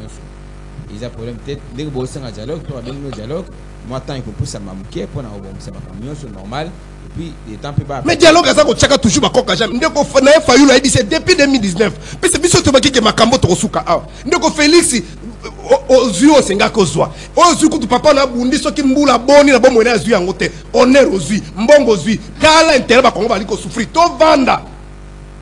ils a problème peut-être dès que vous êtes en dialogue toi ben no dialogue moi tant il faut pousser ma mike pour na bon ça makamio c'est normal. Mais dialogue à ça qu'on tchaka toujours bakoka jam ndeko na fayu la c'est depuis 2019 puis c'est biso to bakike makambo to suka ah ndeko Félix ozu osenga kozwa ozu kutu papa na bundi soki mbula boni na bomo na azu yango te honneur ozu mbongo ozu kala intérêt ba kongo bali ko souffrir to vanda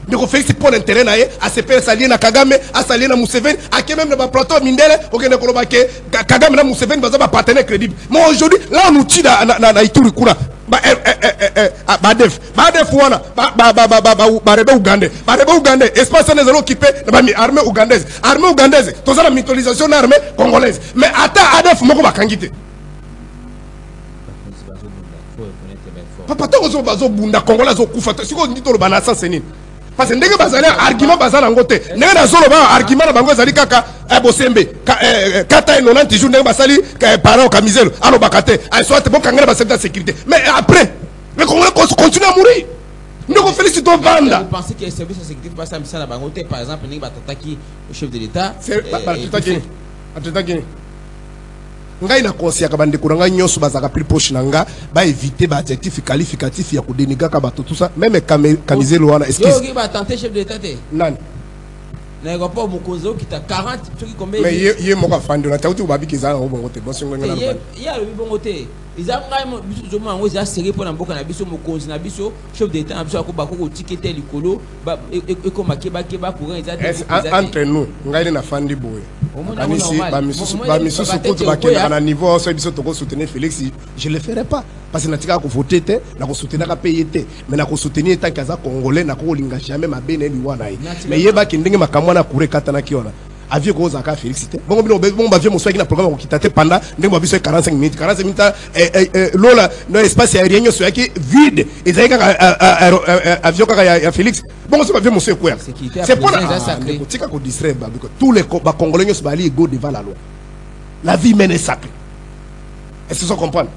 ndeko Félix pour intérêt na ye a se faire s'allier na Kagame a s'allier na Museveni a ke même na plateau mindele okende ko lobake Kagame na Museveni baza ba partenaire crédible mais aujourd'hui là on nous tue na Ituri kuna Badef wana barebe Ougandais espace les occupé armée ougandaise tout ça la mytholisation de l'armée congolaise mais ata ADF moko bakangite papa to bazo bunda congolais zo kufa siko ndito lo banasa senine parce que ndenge bazali argument bazala ngote ndenge na zolo ba argument na bango zali kaka bosembe kata 90 jours ndenge basali parents kamizelo alo bakate ay soit bon kangela ba sécurité mais après les Congolais continuent à mourir. Nous félicitons Vanda. Vous pensez que les services de sécurité passent à Missana Bangote par exemple ndenge batataki au chef de l'État ngai na conseil ka bande kuranga nyonso bazaka pris poche nanga ba éviter ba adjectif qualificatif ya ko dénigrer ka bato tout ça même kamizelo wana excuse qui va tenter chef de l'État nani na pas mokozo qui t'a 40 ceux qui combien mais yé moko fandi na tauti babi kizana ngo bongote boso ngo ngana il y a le bongote ils ont vraiment biso mo ngo za serré pour na mboka na biso mokonzi na biso chef d'État na biso akoba ko tikete likolo ba eko makeba courant ils entre nous ngai na fandi boye anisi ba misusu kutu bakena na niveau so biso to ko soutenir Félix je le ferai pas parce que natika ko voter te na ko soutenir ka payer te mais na ko soutenir tant kaza congolais na ko linga jamais mabene liwana mais yeba kindenge makamwa na kure katana kiona aviez ko zaka Félix te bon ba vie moswaki na programme ko kitate pendant ndenge biso 45 minutes lola no espace aérien so yaki vide ezalika avion kaka ya Félix bon so ba vie moswaki quoi c'est pour tika ko distraire ba tous les congolais nyos bali ego devant la loi la vie humaine est sacrée est-ce que vous comprenez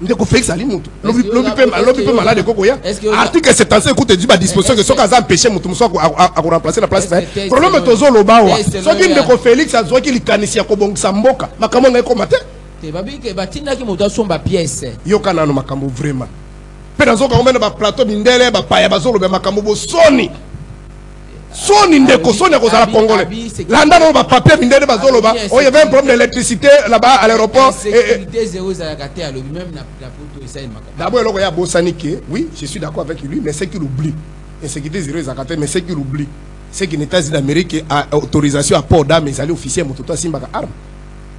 ndeko Félix ali mutu lobi pe malade koko ya article 75 écoute dit ba disposition que soka za empêcher mutu muso a remplacer la place problème tozo lobawa soki ndeko Félix azoki likanisi ya kobongisa mboka makambo ngai komate te babi ke batinda ki mutu asomba pièce yoka nano makambo vraiment pe nazoka ngomena ba plateau bindele ba paya bazolo be makambo bo soni ndeko soni à cause de la congolais landa no ba papier bindele bazolo ba il y avait un problème d'électricité là-bas à l'aéroport sécurité zéro za kate à l'obi même la photo essaye makamba d'abord eloko ya bosanike oui je suis d'accord avec lui mais c'est qu'il oublie insécurité zéro za kate mais c'est qu'il oublie c'est que les États-Unis d'Amérique a autorisation à port d'armes mais aller officier moto simba arme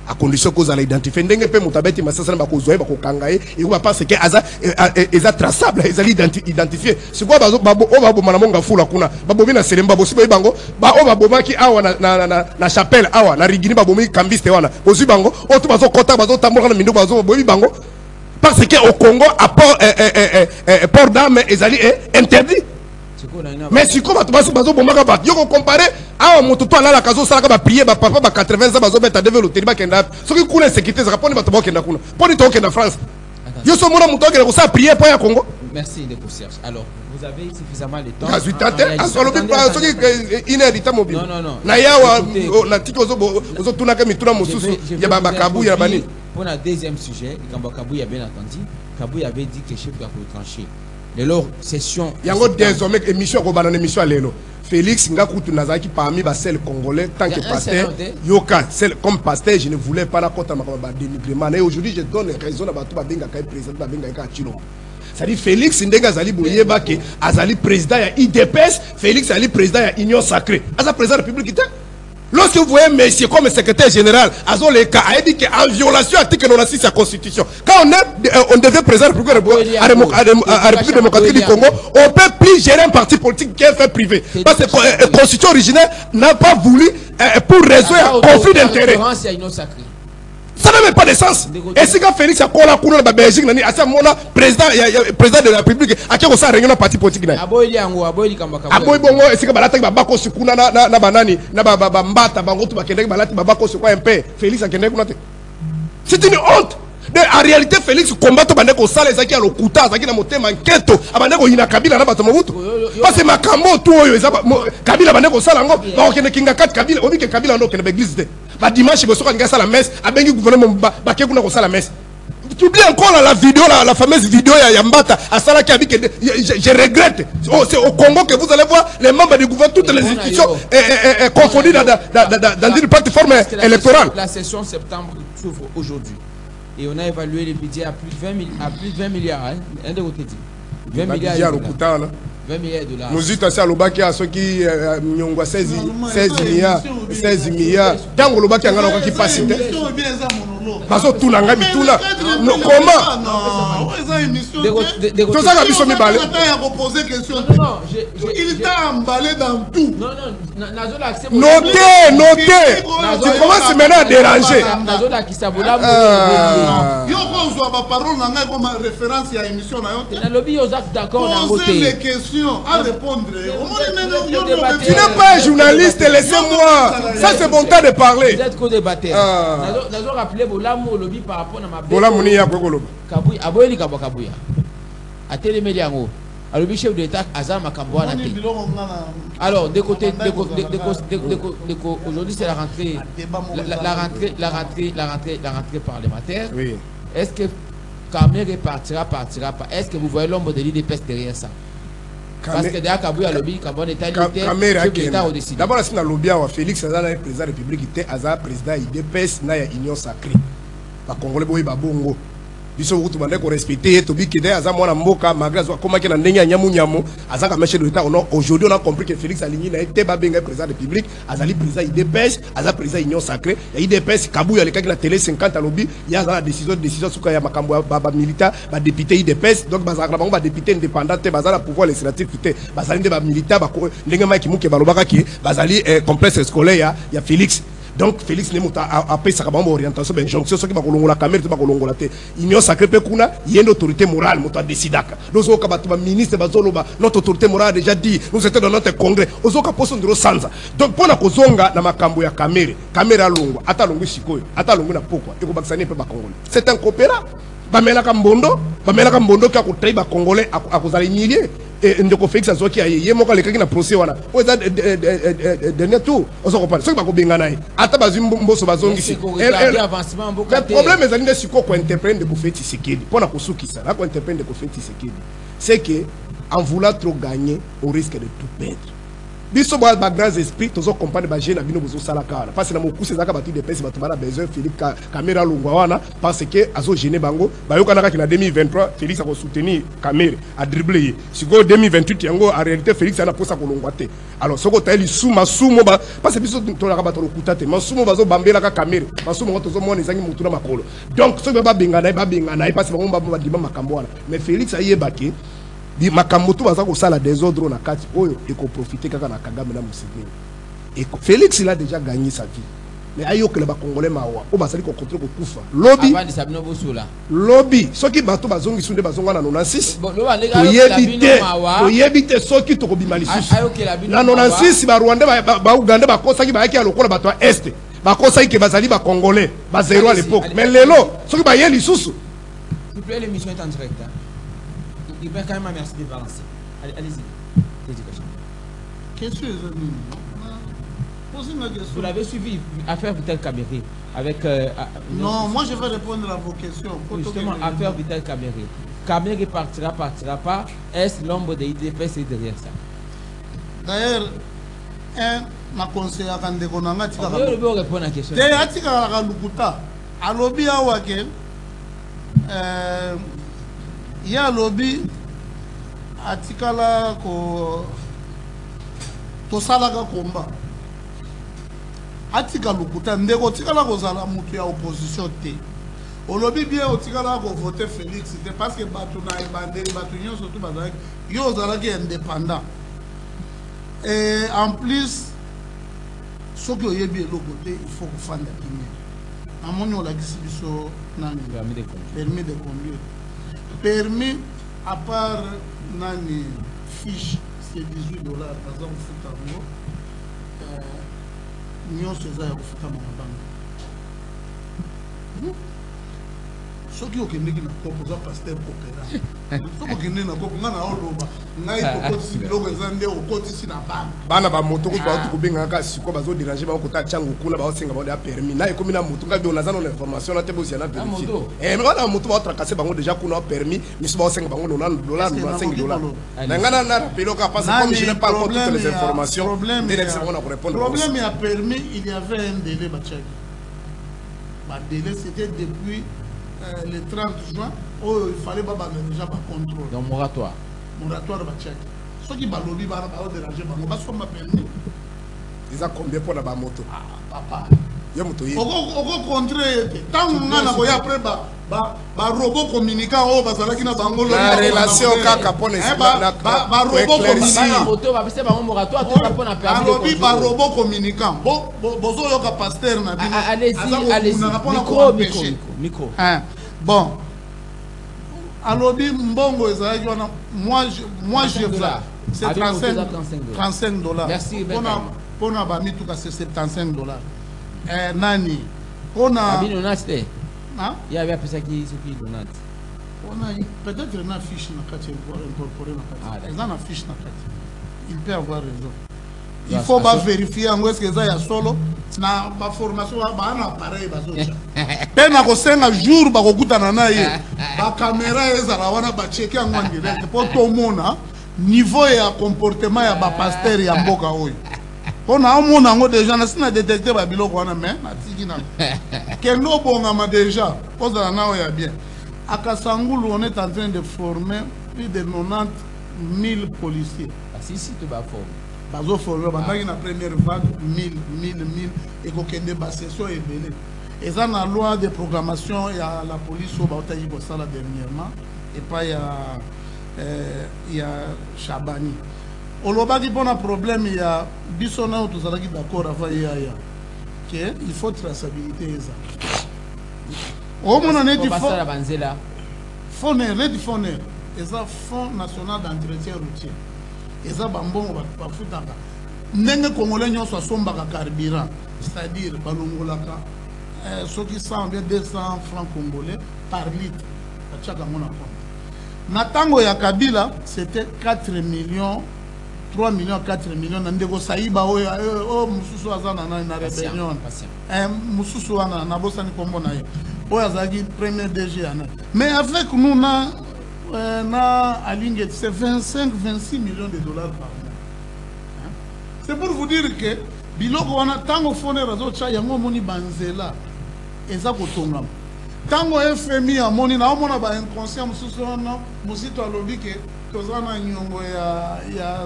à condition que vous allez identifier ndenge pe mutabeti masasa ba kozwa ba kokanga et on pense que eza traçable eza identifié c'est quoi babo mana monga fula kuna babo bina selemba bosi bango ba o babo maki awa na chapelle awa na rigini babo mi kambiste wana bosi bango o to bazo kota bazo tamboka na mindo bazo bobi bango parce que au Congo à port d'armes ezali interdit mais si comme tu vas bazo bomaka ba yo comparer a moto to ala la kazo sala ka ba prier ba papa ba 80 ans bazo beta develo teliba kenda so ki kuna sécurité za poni bato bokenda kuna poni to kenda France yo so mona moto kenda ko sa prier pour ya Congo. Merci de Serge. Alors vous avez suffisamment de temps non na yawa na tiko zo tuna ka mituna mosusu ya ba kabu ya bani pour la deuxième sujet quand Kabu ya bien entendu Kabu avait dit que chef doit trancher. De leur session. Il y a désormais émission qu'on va dans l'émission à l'élo. Félix Ngakutu Nazaki parmi les Congolais, tant que pasteur, Yoka, comme pasteur, je ne voulais pas la côte à dénigrement. Et aujourd'hui, je donne raison à Batou Babenga qui est président Babenga Chilombo. C'est-à-dire Félix Ndenga Zali Bouyeba qui Azali président de IDPS, Félix Zali président de l'Union Sacrée. Azali président de la République. Lorsque vous voyez monsieur comme secrétaire général, Azol Leka a dit qu'en violation de l'article 96 de la Constitution, quand on devient président de la République démocratique du Congo, on ne peut plus gérer un parti politique qui est fait privé. Parce que la Constitution originelle n'a pas voulu pour résoudre un conflit d'intérêts. Ça n'a même pas de sens. Et si quand Félix a collé à la Belgique, à ce moment-là, président de la République, à qui on s'est réuni dans le parti politique. Aboy bongo, et si quand balata babako sukuna na banani, na mbata bango tu bakende balata babako sukwa MP, Félix a kende kunate. C'est une honte. En réalité, Félix combat au bandeko sale zaki à l'okuta, zaki na motema enquête, abandeko ina Kabila na bato mobutu. Parce que makambo tout oyo Kabila bandeko sala ngo, ba okende kinga kat Kabila, obi ke Kabila ndo kende église de. Ba dimanche boso ka ngasa la messe, abengi gouvernement ba ke kuna ko sala messe. Tu oublies encore la vidéo, la fameuse vidéo ya Yambata à Sala qui a dit que je regrette. C'est au Congo que vous allez voir les membres du gouvernement, toutes les institutions confondues dans une plateforme électorale. La session septembre s'ouvre aujourd'hui. Et on a évalué le budget à plus de 20 milliards. Un de côté dit. 20 milliards de dollars. 20 milliards de dollars. Nous sommes à l'Obaki à ceux qui ont 16 milliards. 16 milliards. Tant que l'Obaki a un qui passe. Parce que tout le monde est là. Comment? Tout ça, il a reposé question. Il t'a emballé dans tout. Notez. Tu commences maintenant à déranger. Posez les questions, à répondre. Tu n'es pas un journaliste, laissez-moi. Ça, c'est bon temps de parler. Vous êtes co-débatteur. Nous avons rappelé Bolamo lobby par rapport à ma Bolamo ni ya Kogolo. Kabuya, Aboyeli Kabuya. A Téléméliango. Alors, le chef de l'État, Azam Makamboa. Alors, de côté, aujourd'hui, c'est la rentrée parlementaire. Oui. Est-ce que Kamere partira pas? Est-ce que vous voyez l'ombre de l'IDPS derrière ça? Parce que derrière Kabouya lobby, Kabouya l'État au décidé. D'abord, c'est dans le lobby à Félix, Azam est président de la République, Azam président IDPS, na Union Sacrée. Par Congolais, boy babongo. Biso vous demandez qu'on respecte Tobi Kede Azam mwana mboka malgré comment qu'il a ndenge nyamu Azam comme chef de l'État. Aujourd'hui, on a compris que Félix Aligny n'a été pas bien président de la République, Azali président IDPS, Azam président Union Sacrée. Et IDPS Kabouya le cas qui la télé 50 à lobby, il y a la décision sur ya makambo baba militaire, ba député IDPS, donc bazala bango ba député indépendant, bazala pouvoir législatifité, bazali de ba militaire ba ndenge mai kimuke balobaka ki bazali complexe scolaire ya Félix. Donc Félix Nemuta a payé sa orientation, injonction, ce qui va la caméra, Union Sacrée Pekuna, il y a une autorité morale, Mouta décidaka. Nous avons ministre Bazoloba, notre autorité morale a déjà dit, nous étions dans notre congrès, nous avons posé un sanza. Donc pour la Kozonga, na makambo ya caméra longo, ata longo shikoyo, ata longo na pokwa, et Kobaksani pe ba Congolais. C'est un coopérant. Bamela Kambondo qui a coûté ba Congolais à cause des milliers. Et ndeko Félix azoki aye moko le na procès wana o za dernier tour on se comprend ce que ba ko benga nayi ata bazimbo mboso bazongisi avancement mboka le problème est que siko ko interprète de Kofeti Sekedi pour na kosukisa la ko interprète de Kofeti Sekedi c'est que en voulant trop gagner on risque de tout perdre. Biso ba grands esprits tozo comprendre ba jeune abino bozo sala kala parce que na mokusi zaka bati de pesi batumana besoin Philippe caméra longwa wana parce que azo gêner bango ba yokana ka 2023 Félix a soutenir caméra a dribbler siko 2028 yango en réalité Félix ana posa ko longwa te alors soko taeli sumo ba parce que biso to la ka bato lokuta te masumo bazo bambela ka caméra masumo tozo mona ezangi mutu na makolo donc so ba benga na parce que bango ba dima makambo wana mais Félix ayebaki di makamboto baza ko sala désordre na kati oyo et ko profiter kaka na Kagame na Museveni et Félix il a déjà gagné sa vie mais ayo que les Congolais mawa o basali ko contre ko kufa lobby soki bato bazongi sunde bazonga na 96 to yebite soki to ko bimalisusu na 96 ba Rwanda ba Uganda ba kosaki ba yaki ya lokola bato est ba kosaki ke bazali ba Congolais ba zéro à l'époque mais lelo soki ba yeli susu s'il vous plaît l'émission est en direct. Il va quand même merci de balancer. Allez-y. Qu'est-ce que vous l'avez suivi, affaire Vital Kamere avec. Non, moi je vais répondre à vos questions. Justement, affaire Vital Kamere. Kamere partira pas. Est-ce l'ombre de l'IDPS est derrière ça? D'ailleurs, na conseiller ka ndeko na nga tika On peut répondre à la question. te atika ka lukuta alobi awa ke ya alobi atikala ko tosalaka komba atika lukuta ndeko tikala kozala mutu ya opposition te olobi bien otikala ko voter Félix te parce que bato na ebandeli bato nyonso to bazalaki yo ozalaki indépendant et en plus soki oyebi eloko te il faut kofanda kimia namoni olakisi biso nani permis de conduire permis à part nani fiche c'est $18 baza kofuta yango nyonso eza ya kofuta mabanga soki okendeki na kopo oza pasteur coopérant soki okende na kopo nga na oloba ngai tokotisi biloko eza nde okotisi na banke bana bamoto kutu bauti kobengaka sikoyo bazoderange bakota ntiango kuna baosenga bango ya permis na ekomi na motu ngai bio naza nona information na te bosia na vérifie wana motu baotrakase bango déjà kuna o permis miso baosenga bango $5 na ngai na rappele oka parce que comme je n'ai pas encore toutes les informations ndenge bango na korépondre problème ya permis il y avait un délai batiaki badélai c'était depuis le 30 juin, il fallait déjà pas contrôle. Donc moratoire. Moratoire de Bachak. Ceux qui balobent, ils vont déranger, ils vont permis. Ils ont combien pour la moto? Ah, papa. Au contraire, tant qu'on a après, robot communicant, la relation kaka pour les robot communicant. Allez-y, micro. Bon. Alors, moi je veux. C'est $35. Merci. Pour nous, c'est $75. Nani. On a. Il y avait appelé qui donate. On a peut-être une affiche dans le pour incorporer dans affiche il peut avoir raison. Il faut pas vérifier en est-ce que ça y a solo na ba formation ba na appareil bazocha. Pena ko senga jour ba ko kutana na ye. Ba caméra ezala wana ba checker en direct pour tout mona niveau ya comportement ya ba pasteur ya mboka oyo. On a un monde déjà, on a détecté les biloko wana mais kendo bongama déjà, pose la na oya bien. À Kasangulu, on est en train de former plus de 90 000 policiers. Si tu vas former. Bazo former, dans la première vague 1000 et kokende ba session et belé. Et ça la loi de programmation il y a la police au Bautayi Bossala dernièrement et pas il y a Chabani. Olobaki pour un problème il y a bisona tous allaki d'accord avec yaya que il faut traçabilité ça. Au mon année du fond foner et ça fonds national d'entretien routier et ça bambon ba futaka ndenge congolais nyonso asombaka carburant c'est-à-dire balongolaka ceux qui sont bien 200 francs congolais par litre achaka mona compte na tango ya Kabila c'était 4 millions 3 millions, 4 millions, ndeko saïba mususu azana na rébellion. Mususu wana na bosani kombo na ye. Oya zagi premier DG ana. Mais avec nous na alingue c'est 25-26 millions de dollars par mois. C'est pour vous dire que biloko wana tango fone razo cha yango moni banzela eza kotonga. Tango FMI amoni na omona ba inconscient mususu wana musito alobi ke kozana nyongo ya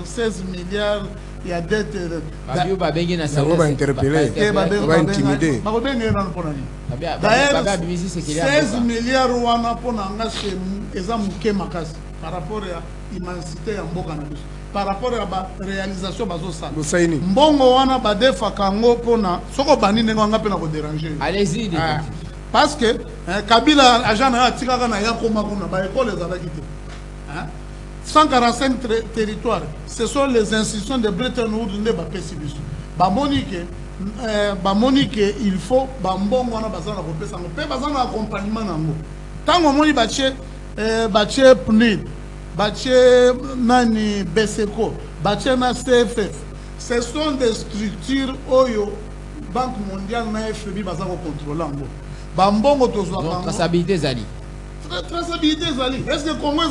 16 milliards ya dette babio babengi na ça va interpeller va intimider babengi na pona ni d'ailleurs 16 milliards wana pona nga chez eza muke makasi par rapport à immensité ya mboka na biso par rapport à ba réalisation bazo sala mbongo wana ba defa kango pona soko bani nengo nga pena ko déranger allez-y parce que Kabila agent na tikaka na ya koma kuna ba école ezalaki te 145 territoires, ce sont les institutions de Bretton Woods de Bapesibisu. Bamonique, il faut bambon wana bazana kopesa ngo pe bazana accompagnement nango. Tango moni bache PNID, bache nani Beseko, bache na CFF. Ce sont des structures oyo Banque mondiale na FMI bazana contrôler ngo. Bambongo tozwa traçabilité zali. Est-ce que Congo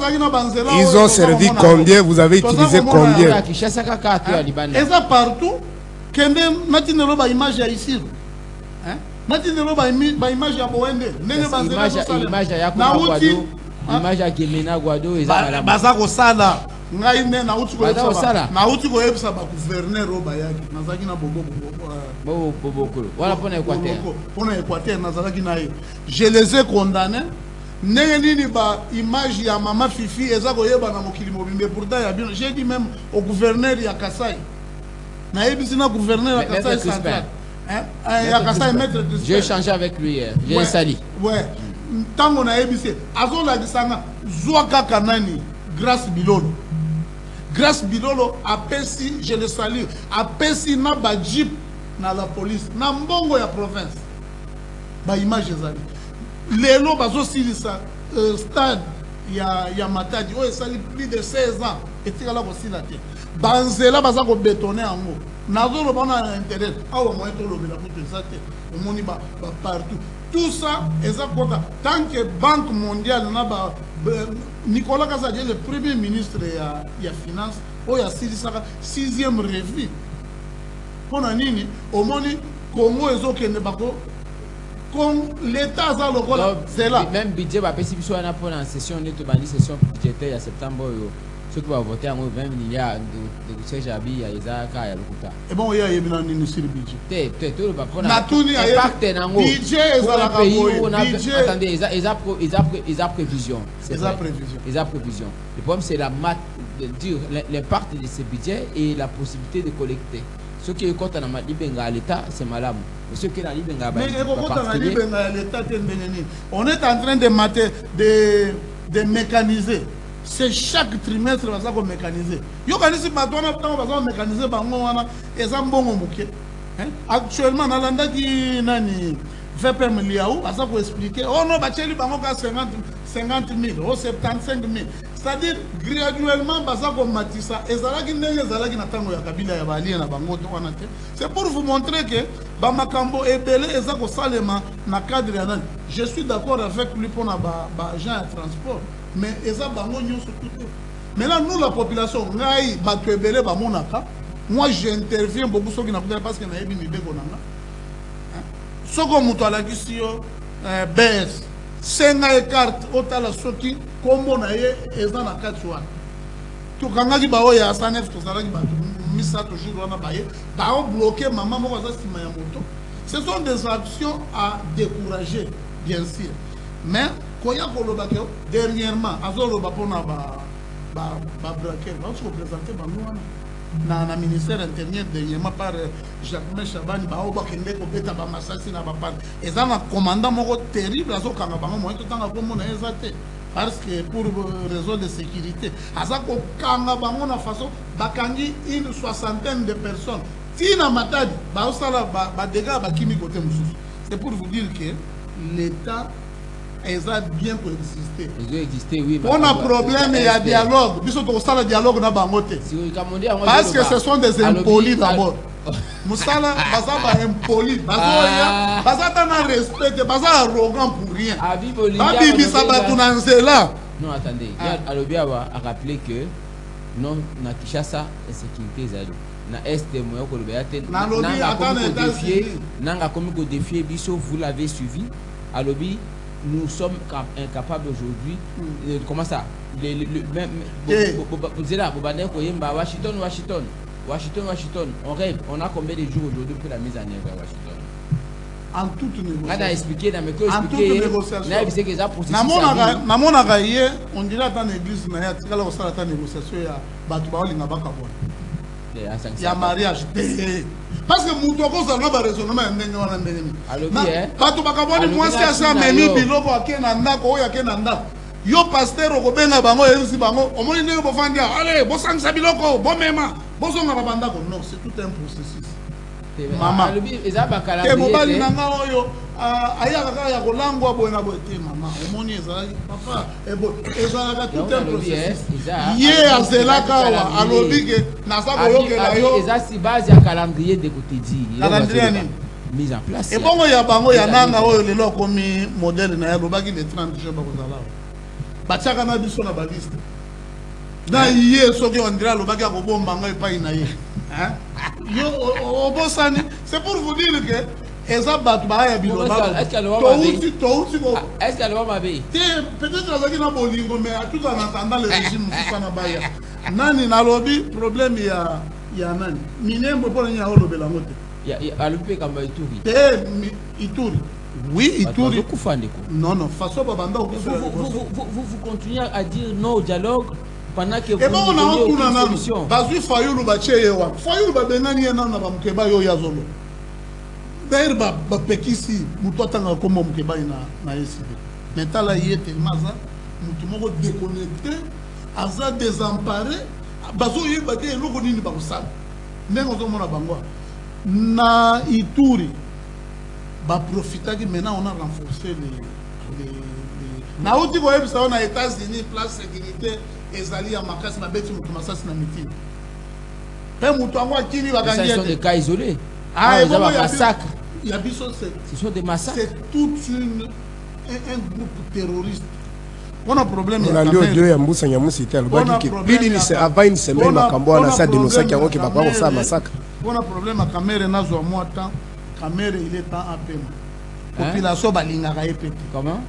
ils ont servi combien? Vous avez utilisé combien? Et ça partout, kende nati ne loba image ya ici hein nati ne loba image ya Boende ndenge image ya Guado image ya Gemena Guado ezala baza ko sala ngai ne na uti ko yebisa ba gouverneur roba yaki nazaki na bobo voilà pour Équateur nazalaki na ye je les ai condamnés ndenge nini ba image ya mama Fifi eza ko yeba na mokili mobimbe pourtant ya bien j'ai dit même au gouverneur ya Kasai na yebisi na gouverneur ya Kasai central hein ya Kasai maître de j'ai échangé avec lui hier j'ai sali ouais tango na yebisi azola disanga zwa kaka nani Grâce Bilolo apesi, je le salue, apesi na ba jeep na la police, na mbongo ya province. Ba image ezali. Lelo bazo silisa stade ya Matadi, o esali plus de 16 ans, etikala ko silate. Banzela baza ko bétonner yango. Nazo lo bana internet, awa mo eto lo bela ko tesate, o moni ba partout. Tout ça, tant que Banque mondiale n'a pas Nicolas Kazadje, le premier ministre de la Finance, il y a 6e revue. Pour nous, au moins, Congo est comme l'État a c'est là. Même budget, pour la session budgétaire en septembre, ceux qui vont voter en 20 milliards de sièges à Biya, Isaac et Lokuta. Et bon, il y a un ministre du budget. Tout le attendez, ils ont prévision. Ils ont prévision. Le problème, c'est l'impact de ce budget et la possibilité de collecter. Ceux qui comptent dans l'Ibenga à l'État, c'est malade. Mais ceux qui sont dans l'Ibenga à l'État, on est en train de mécaniser. C'est chaque trimestre va ça mécaniser. Yo kanisi batona temps va ça mécaniser bango wana ezambongo muke. Actuellement na landa ki nani VPM liaou va ça pour expliquer oh non bacheli bango ka 50 000 ou 75 000. C'est-à-dire graduellement va ça comme matissa ezalaki ndenge ezalaki na tango ya kabila ya bali na bango to wana te. C'est pour vous montrer que ba makambo ebele eza ko salema na cadre ya nani. Je suis d'accord avec lui pour na ba agent de transport. Mais eza bango nyonso tout. Maintenant nous la population ngai bato ebele ba monaka. Moi j'interviens beaucoup sur qui na parce que na yebi ni beko nanga. Soko muto ala kisio BS senga e carte otala soki kombo na ye eza na kati wana. To kanga ki ba oya sanef to zala ki ba misa toujours wana ba ye ba o bloquer maman moko za sima ya moto. Ce sont des actions à décourager bien sûr. Mais Koya Kolobake, dernièrement, Azoloba Pona ba braquer, on se représentait dans le ministère intérieur dernièrement par Jacques Chabani, Baoba Kendeko Beta Bamassassi Nabapan. Et ça, un commandant terrible, Azo Kangabango, moi, tout le temps, comme on a exalté. Parce que pour raison de sécurité, Azako Kangabango, na façon, Bakangi, une 60aine de personnes. Tina Matadi, Baosala, Badega, Bakimi Kote Moussous. C'est pour vous dire que l'État. Ils ont bien coexisté. Ils ont existé, oui. On a problème, il y a dialogue. Puisque le dialogue n'a pas monté. Parce que ce sont des impolis d'abord. Moussala, Baza va impoli. Baza n'a respect, Baza arrogant pour rien. Babi Sabatunanzela. Non, attendez. Alobiawa a rappelé que non, na Kishasa, la sécurité est na est de moyo ko lobeate. Nanga comme ko défier biso, vous l'avez suivi. Alobi nous sommes incapables aujourd'hui. Comment ça? Washington. On rêve. On a combien de jours aujourd'hui pour la mise en œuvre à Washington? En toute négociation. On a expliqué dans mes en toute négociation. On dirait dans l'église, il y a une négociation. Il y a mariage. Parce que Moutoko ça n'a pas raisonnement moi c'est ça menu biloko akena ndako oyo akena ndako yo pasteur okobenga bango yesi bango omoni ndenge bofandia allez bosangisa biloko bomema bosonga babandako non c'est tout un processus mama mobali nanga oyo ayaka kaka ya kolangwa boye na boye te mama omoni ezalaki papa ezalaka tout un processus ye azelaka awa alobi ke naza koyokela yo eza si base ya calendrier de côté dit calendrier nini mise en place ebongo ya bango ya nanga oyo lelo akomi modele na ye alobaki le 30 jours bakozala batiaka na biso na baliste na ye soki on dirait le bagage au bomba et pas inaye hein yo au bossani c'est pour vous dire que eza batu ba ya biloba est-ce qu'elle va m'abeiller peut-être azaki na bolingo mais tout en attendant le régime musana baya nani na lobby problème ya nani minembo pour nya olobela ngote ya alupe kamba Ituri Ituri oui Ituri non façon babanda vous continuez à dire non au dialogue pendant que vous n'avez aucune solution. Bazui Fayulu Bacheyewa. Fayulu Babenani na Bamukeba yo yazolo. D'ailleurs ba pekisi mutotanga comme Mukeba na SID. Mentala yete maza mutu moko déconnecté, aza désemparé, bazo yeba te loko nini ba kusala. Nengo zo mona bangwa. Na Ituri ba profitaki maintenant on a renforcé les na uti ko yebisa on a États-Unis place sécurité ezali ya makasi na beti mutu masasi na mitini pe mutu ango akini bakangi ce sont des cas isolés ils ont des massacres il y a biso ce sont des massacres c'est toute un groupe terroriste on a problème on a lieu ya mbusa nyamusi tel baki ke bili ni c'est avant une semaine makambo na sa dénoncer ki ki baba ko sa massacre on a problème à Camere na zo moi temps Camere il est temps à peine population balinga ka epete comment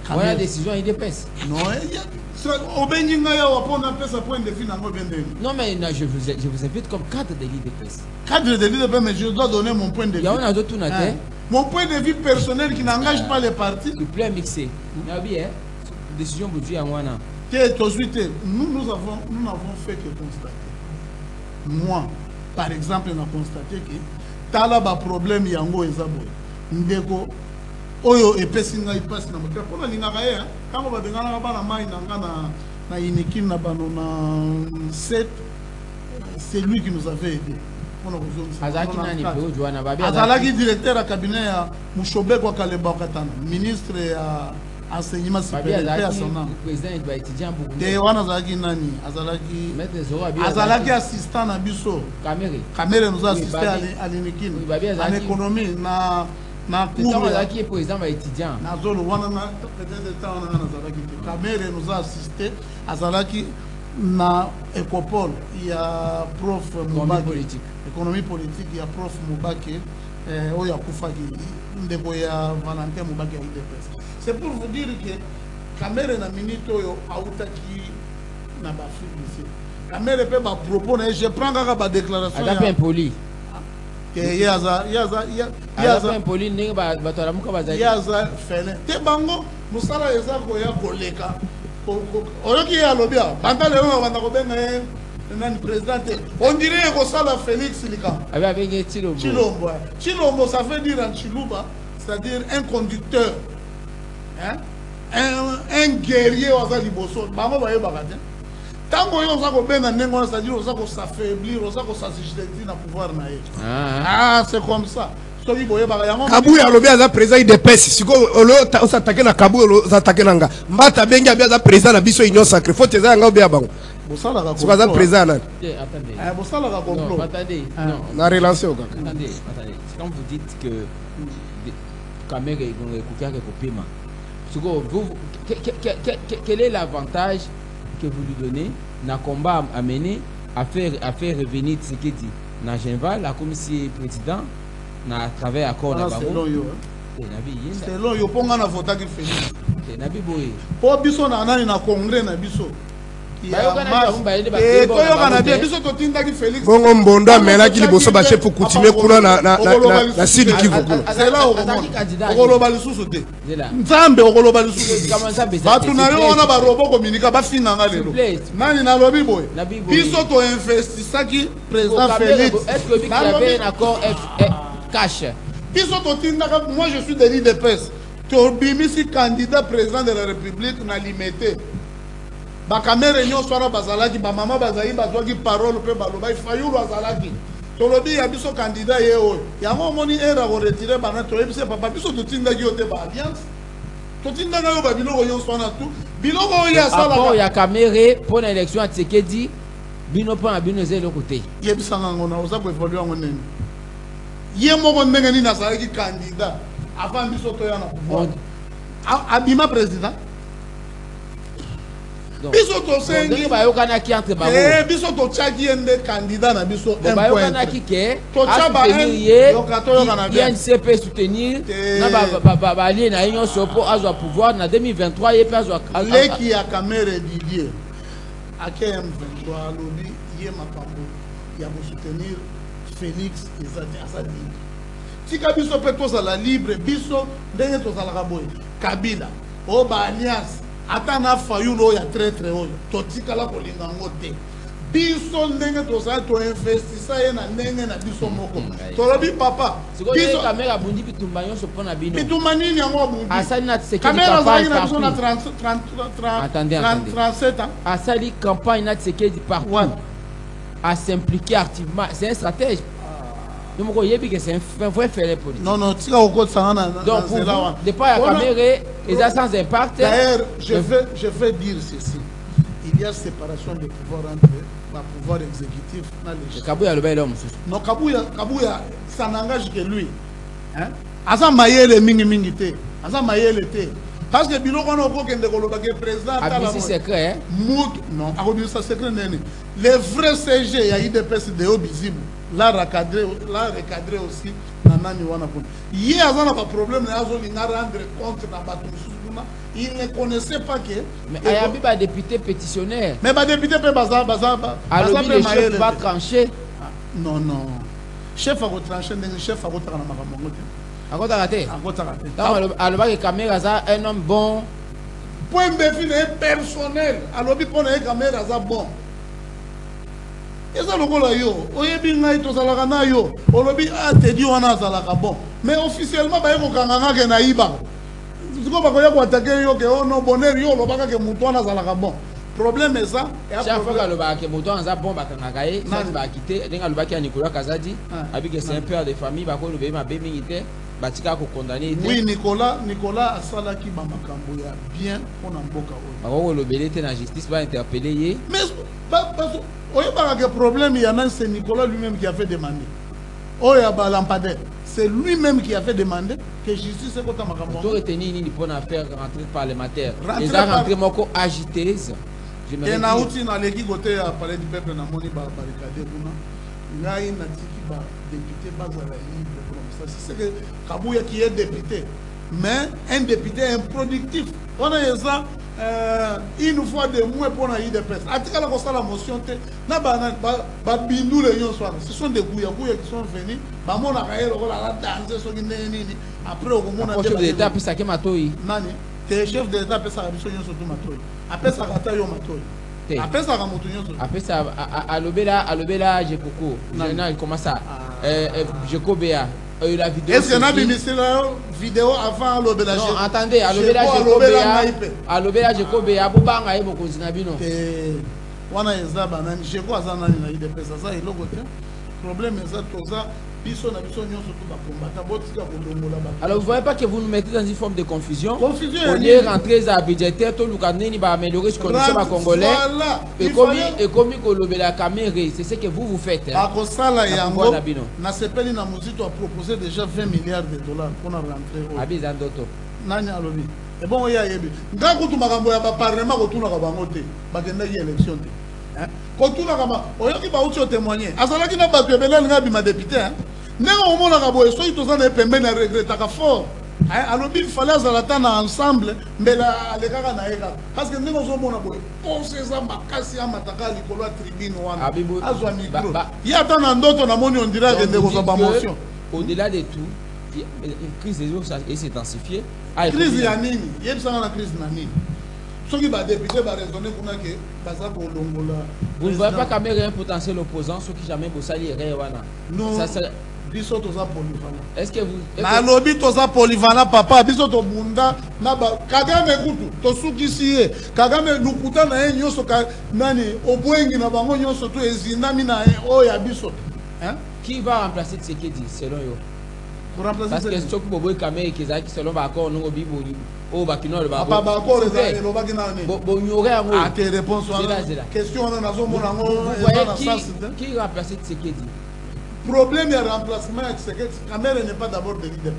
voilà décision il dépasse non non mais non, je vous invite comme cadre de l'IDPS. Cadre de l'IDPS, mais je dois donner mon point de vue. Mon point de vue personnel qui n'engage pas les partis. Le plus mixé. Décision pour dire à moi. Nous n'avons fait que constater. Moi, par exemple, on a constaté que Talaba problème yango ezabo. Ndeko oyo epesinga ipasi na moteur pona lingaka ye tango babengana bana mai na inikin na bano na 7 c'est lui qui nous avait aidé azalaki directeur à cabinet ya Mushobe kwa Kalemba Katana ministre ya enseignement supérieur à son nom président va étudiant pour de wana azalaki nani azalaki assistant na biso Camere nous a assisté à l'inikin en économie na cours qui est président étudiant nazolo wana na peut-être temps na nazalaki Camere nous a assisté azalaki na Ecopole il y a prof économie politique il y a prof Mubake oya kufaki ndeko ya Valentin Mubake ya IDPS c'est pour vous dire que Camere na minute oyo autaki na ba Afrique Camere pe ba propos na je prends kaka ba déclaration ya impoli yaza impoli ninga bato la muka bazali yaza fene te bango musala eza ko ya koleka oyoki ya lobia banda lelo banda ko benga nani président on dirait ko sala Félix Lika avec Chilombo ça veut dire en Chiluba c'est-à-dire un conducteur hein un guerrier waza liboso bango baye bakate tango yo za ko benga nengo c'est-à-dire oza ko s'affaiblir oza ko s'assister na pouvoir na ye c'est comme ça soki boye baka yango Kabu ya lobi aza président IDPS siko olo s'attaquer na Kabu olo s'attaquer nanga mbata bengi aza président na biso union sacrée faut teza nga obi abango bosala ka ko aza président na attendez bosala ka complot non attendez non na relancer au kaka attendez quand vous dites que Camere est couvert que paiement siko quel est l'avantage que vous lui donnez dans le combat à mener à faire revenir Tshisekedi dans Geneva la commission président à travers l'accord de Baro. C'est long, yo ponga na vota ki Félix. C'est nabi boye. Po biso na nani na congrès na biso. Biso to tinda ki Félix. Bongo mbondo amena ki liboso ba chef coutumier kuna na Sud Kivu kuna. C'est là okoloba lisusu te. Nzambe okoloba lisusu. Batu na yo wana ba robo communique ba finga nga lelo. Nani na lobi boye. Biso to investisaki président Félix. Est-ce que il avait un accord cash? Moi je suis de l'IDPS. Tu as candidat président de la République na limité. Ba Camere nyo swara bazalaki ba mama bazali bazwaki parole pe baloba Fayulu azalaki. Tolobi ya biso candidat ye o. Ya moni era ko retirer bana to ebise papa biso to tinda ki ote ba alliance. To tinda na yo ba biloko yo swana tout. Biloko ya sala. Rapport ya Camere pour l'élection à Tshisekedi bino pa bino zelo côté. Yebisa ngona oza ko évoluer ngone. Ye moko ndenge ni nazalaki candidat avant biso to ya na pouvoir abima président biso tosengi bayokanaki entre bango biso totiaki ye nde candidat na biso bayokanaki ke INCP soutenir na balie na ye nyonso mpo azwa pouvoir na 2023 ye mpe azwa leki ya Kamere Didier ake M23 alobi ye makambo ya kosoutenir Félix eza libre tika biso mpe tozala libre biso ndenge tozalaka boye Kabila oyo baalliance ata na Fayulu oyo ya traître oyo totikala kolinga ngo te biso ndenge tozala toinvestisa ye na ndenge na biso moko tolobi papa biso Kamere abundi bitumba nyonso mpona bino bitumba nini yango abundi asali na Tshisekedi Kamere azalaki na biso na 37 ans asali campagne na Tshisekedi partout à s'impliquer activement. C'est un stratège. Donc, c'est un vrai fait politique. Non, non, tu as au côté ça. Donc, pour vous, depuis la Kamere, ils sont sans impact. D'ailleurs, je vais dire ceci. Il y a séparation des pouvoirs entre le pouvoir exécutif et le Kabouya le bel homme. Non, Kabouya, ça n'engage que lui. Asa mayele mingi mingi te. Asa mayele te. Parce que biloko na ko kende koloba ke président tala c'est secret non akobi ça secret nene les vrais CG ya IDPS de Obizibu la recadrer aussi na nani wana ko ye azana pas problème na azo linga rendre compte na bato musuna il ne connaissait pas que mais ayabi ba député pétitionnaire mais ba député pe baza alors le chef va trancher non chef a trancher ndenge chef a kotaka na makambo Akota raté. Alors que Kamere a un homme bon. Point défini personnel. Alors que Kamere a bon. Et ça le gola yo. Oyebi ngai to salaka na yo. Olobi a te di wana salaka bon. Mais officiellement ba yeko kanganga ke na iba. Siko ba ko ya ko attaquer yo ke ono bonheur yo lo baka ke mutu wana salaka bon. Problème est ça. Chaque fois que le baka mutu wana bon ba kangaka ye, ça va quitter. Denga le baka ya Nicolas Kazadi, abi que c'est un père de famille ba ko le be ma be mingité. Batika ko condamné. Oui, Nicolas asalaki ba makambo ya bien pour na mboka oyo. Ba ko le belete na justice ba interpeller ye. Mais oyo ba que problème il y en a c'est Nicolas lui-même qui a fait demander. Oya ba lampadaire, c'est lui-même qui a fait demander que justice est kota makambo. To retenir ni pour faire rentrer parlementaire. Les a rentré moko agiteuse. Et na outi na leki côté ya palais du peuple na moni ba barricade kuna. Ngai na tiki ba député bazala libre. C'est que Kabouya qui est député, mais un député improductif. On a ça une fois de moins pour la IDPS. Atika la motion, ce sont des Gouya qui sont venus. Bamon a dansé sur après au moment où chef de l'État peut saquer Matoyi. Nani, t'es chef de l'État peut saquer Matoyi. Après ça, Matoyi. Après ça, après ça, à l'obéla, j'ai beaucoup. Il commence à Jekobea. La vidéo. Est-ce qu'il y a une vidéo avant l'obéla? Non, attendez, à l'obéla, Jekobea, Boubanga et Bokozinabino. Wana eza banani, Jeko azanani na IDP ça il logo te. Problème est ça tout ça. Alors vous ne voyez pas que vous nous mettez dans une forme de confusion. Confusion. Au lieu de rentrer à budgétaire, tout le monde va améliorer ce condition à Congolais. Et comme la caméra, c'est ce que vous faites. À Kosala Yango, na sepeli na muzito a proposé déjà 20 milliards de dollars pour rentrer. Abizan Doto. Nani alobi. Et bon, il y a yebi. Ngaku tu makambo ya parlement ko tuna ka bangote. Bakenda yi élection te. Quand tout le oyoki ba uti témoigner azalaki na bato ebele nga bima député ndenge omonaka boye soki toza na pembeni na regretaka fort alobi fallait azalata na ensemble mbela alekaka na ye kaka parce que ndenge ozomona boye ponse eza makasi ya mataka ya likolo ya tribune wana azwa micro ye ata na ndoto namoni on dirait akende kozwa bamotion. Au-delà de tout, une crise des eaux s'est intensifiée. Crise ya nini yebisanga na crise na nini. Vous ne voyez pas Kamere un potentiel opposant, ceux qui jamais bossali Rewana. Non. Est-ce que vous. Na lobby toza polyvalent papa, biso to bunda na ba Kagame kutu to sukisi Kagame lukuta na ye nyoso ka nani obwengi na bango nyoso to ezinami na o ya biso. Hein? Qui va remplacer Tshisekedi selon yo? Pour remplacer parce que ceux qui bobo Kamere qui selon ba accord non obi oh bakino le ba ba accord le ba kina ne bon ignorer ngo à tes réponses question on a zo mona ngo qui remplacer Tshisekedi. Problème ya remplacement ya Tshisekedi Kamere n'est pas d'abord de l'IDP.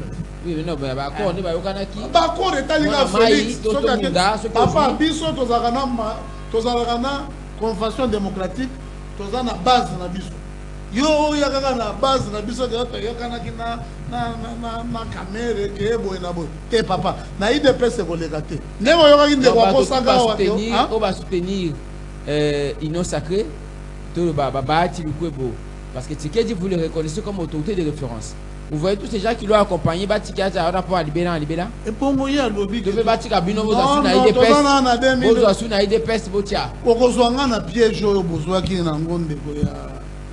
Oui mais non ba accord ne ba yokana ki ba accord etali ka Félix papa biso to zakana tozalaka na convention démocratique toza na base na biso yo yakaka na base na biso yakanaki na camere ke boye na boye te papa na IDPS koleka te ndenge oyokaki ndeko akosanga on va soutenir Union Sacrée to baati lukwebo parce que Tshisekedi vous le reconnaissez comme autorité de référence. Vous voyez tous ces gens qui l'ont accompagné, Batika a rapport à Libéra. Et pour moi, il y a le lobby. Devez Batika Bino, vous avez des pestes. Vous avez des pestes, Botia. Pourquoi vous avez un piège au besoin qui est en gonde il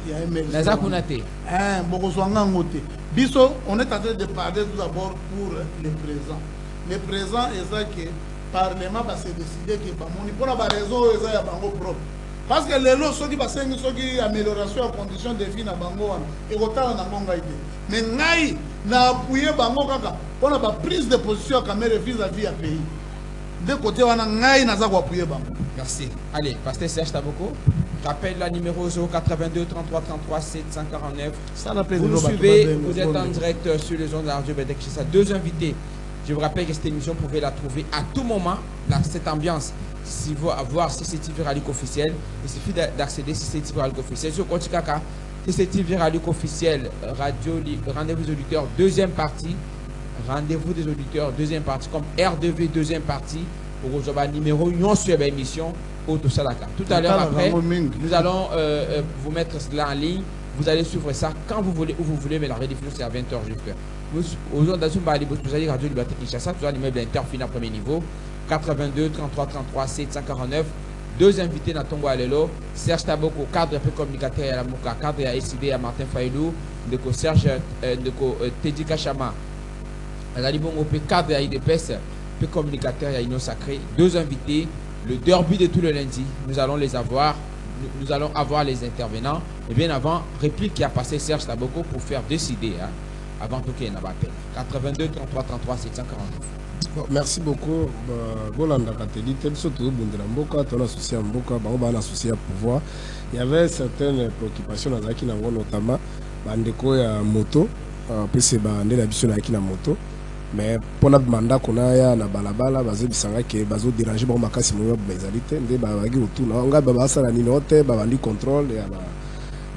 y a un mec. Naza Kunate. Pourquoi vous avez un côté. Biso, on est en train de parler tout d'abord pour le présent. Le présent est ça que le Parlement va se décider que pour la raison, il y a un propre. Parce que les lois sont qui amélioration en conditions de vie na bango et autant na monga ide mais ngai na appuyer bango kaka pour la prise de position caméra vis-à-vis à pays de côté wana ngai na za ko appuyer bango. Merci. Allez, pasteur Serge Taboko, rappelle la numéro 082 33 33 749. Ça la vous nous suivez, vous êtes en direct sur les ondes de Radio Bedek chez ça. Deux invités. Je vous rappelle que cette émission, vous pouvez la trouver à tout moment, là, cette ambiance. Si vous voulez avoir CCTV Radic officiel, il suffit d'accéder à CCTV Radic officiel. Sur Kotikaka, CCTV Radic officiel, radio, rendez-vous des auditeurs, deuxième partie. Rendez-vous des auditeurs, deuxième partie, comme RDV, deuxième partie, pour aujourd'hui, numéro, non sur l'émission, Auto Salaka. Tout à l'heure, après, nous allons vous mettre cela en ligne. Vous allez suivre ça quand vous voulez, où vous voulez, mais la rediffusion c'est à 20h jusqu'à. Aujourd'hui, vous allez Radio Liberté Kinshasa, tout l'immeuble interfina premier niveau, 82 33 33 749. Deux invités dans Tongo Alelo, Serge Taboko, cadre et communicateur à la Mouka, cadre à SID à Martin Faïlou, Ndeko Serge, Ndeko Teddy Kachama, Radibongo, cadre à IDPS, communicateur à Union Sacrée. Deux invités, le derby de tout le lundi, nous allons les avoir. Nous allons avoir les intervenants. Et bien avant, réplique qui a passé Serge Taboko pour faire décider, hein, avant tout qu'il y ait un appel. 82 33 33 749. Bon, merci beaucoup. Bolanda Kateli, tel surtout Bundelamboka, ton associé à Mboka, Baoba, associé à pouvoir. Il y avait certaines préoccupations dans Zaki Nango, notamment Bandeko et moto, puis c'est Bandé la mission avec la moto. Mais pour notre mandat qu'on a na balabala basé bisanga que bazo déranger ba makasi mo bazalité ndé ba bagi autour nga ba basala ni note ba bandi contrôle ya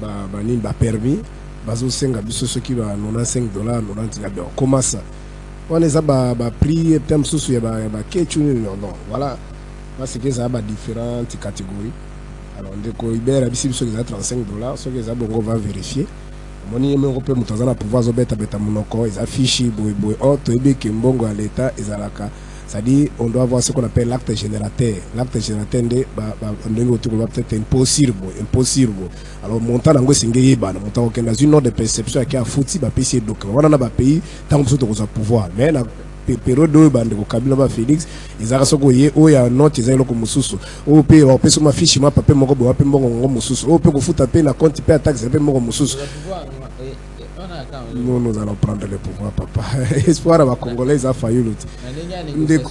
ba ni ba permis bazo senga biso ceux qui ba $95 90 bien comment ça on les a ba prix terme sous ya ba kechu non voilà parce que ça ba différentes catégories alors ndé ko ibera bisi biso les a $35 ceux qui za bongo va vérifier. Moni européen mutazana pouvoir zobeta beta monoko ils affichent boy auto ebe kimbongo à l'état ezalaka c'est-à-dire on doit avoir ce qu'on appelle l'acte générateur ndé ndenge autour va peut-être impossible alors montant nango singeye bana montant aucun dans une ordre de perception qui a fouti ba PC document wana na ba pays tant que ça pouvoir mais na période de bande ko Kabila ba Félix ezaka soko ye o ya note ezalo ko mususu o pe ba peso ma fiche ma pape moko bo pe mbongo ngo mususu o pe ko futa pe na compte pe attaque pe moko mususu. Nous allons prendre le pouvoir papa. Espoir à Congolais a failli l'autre.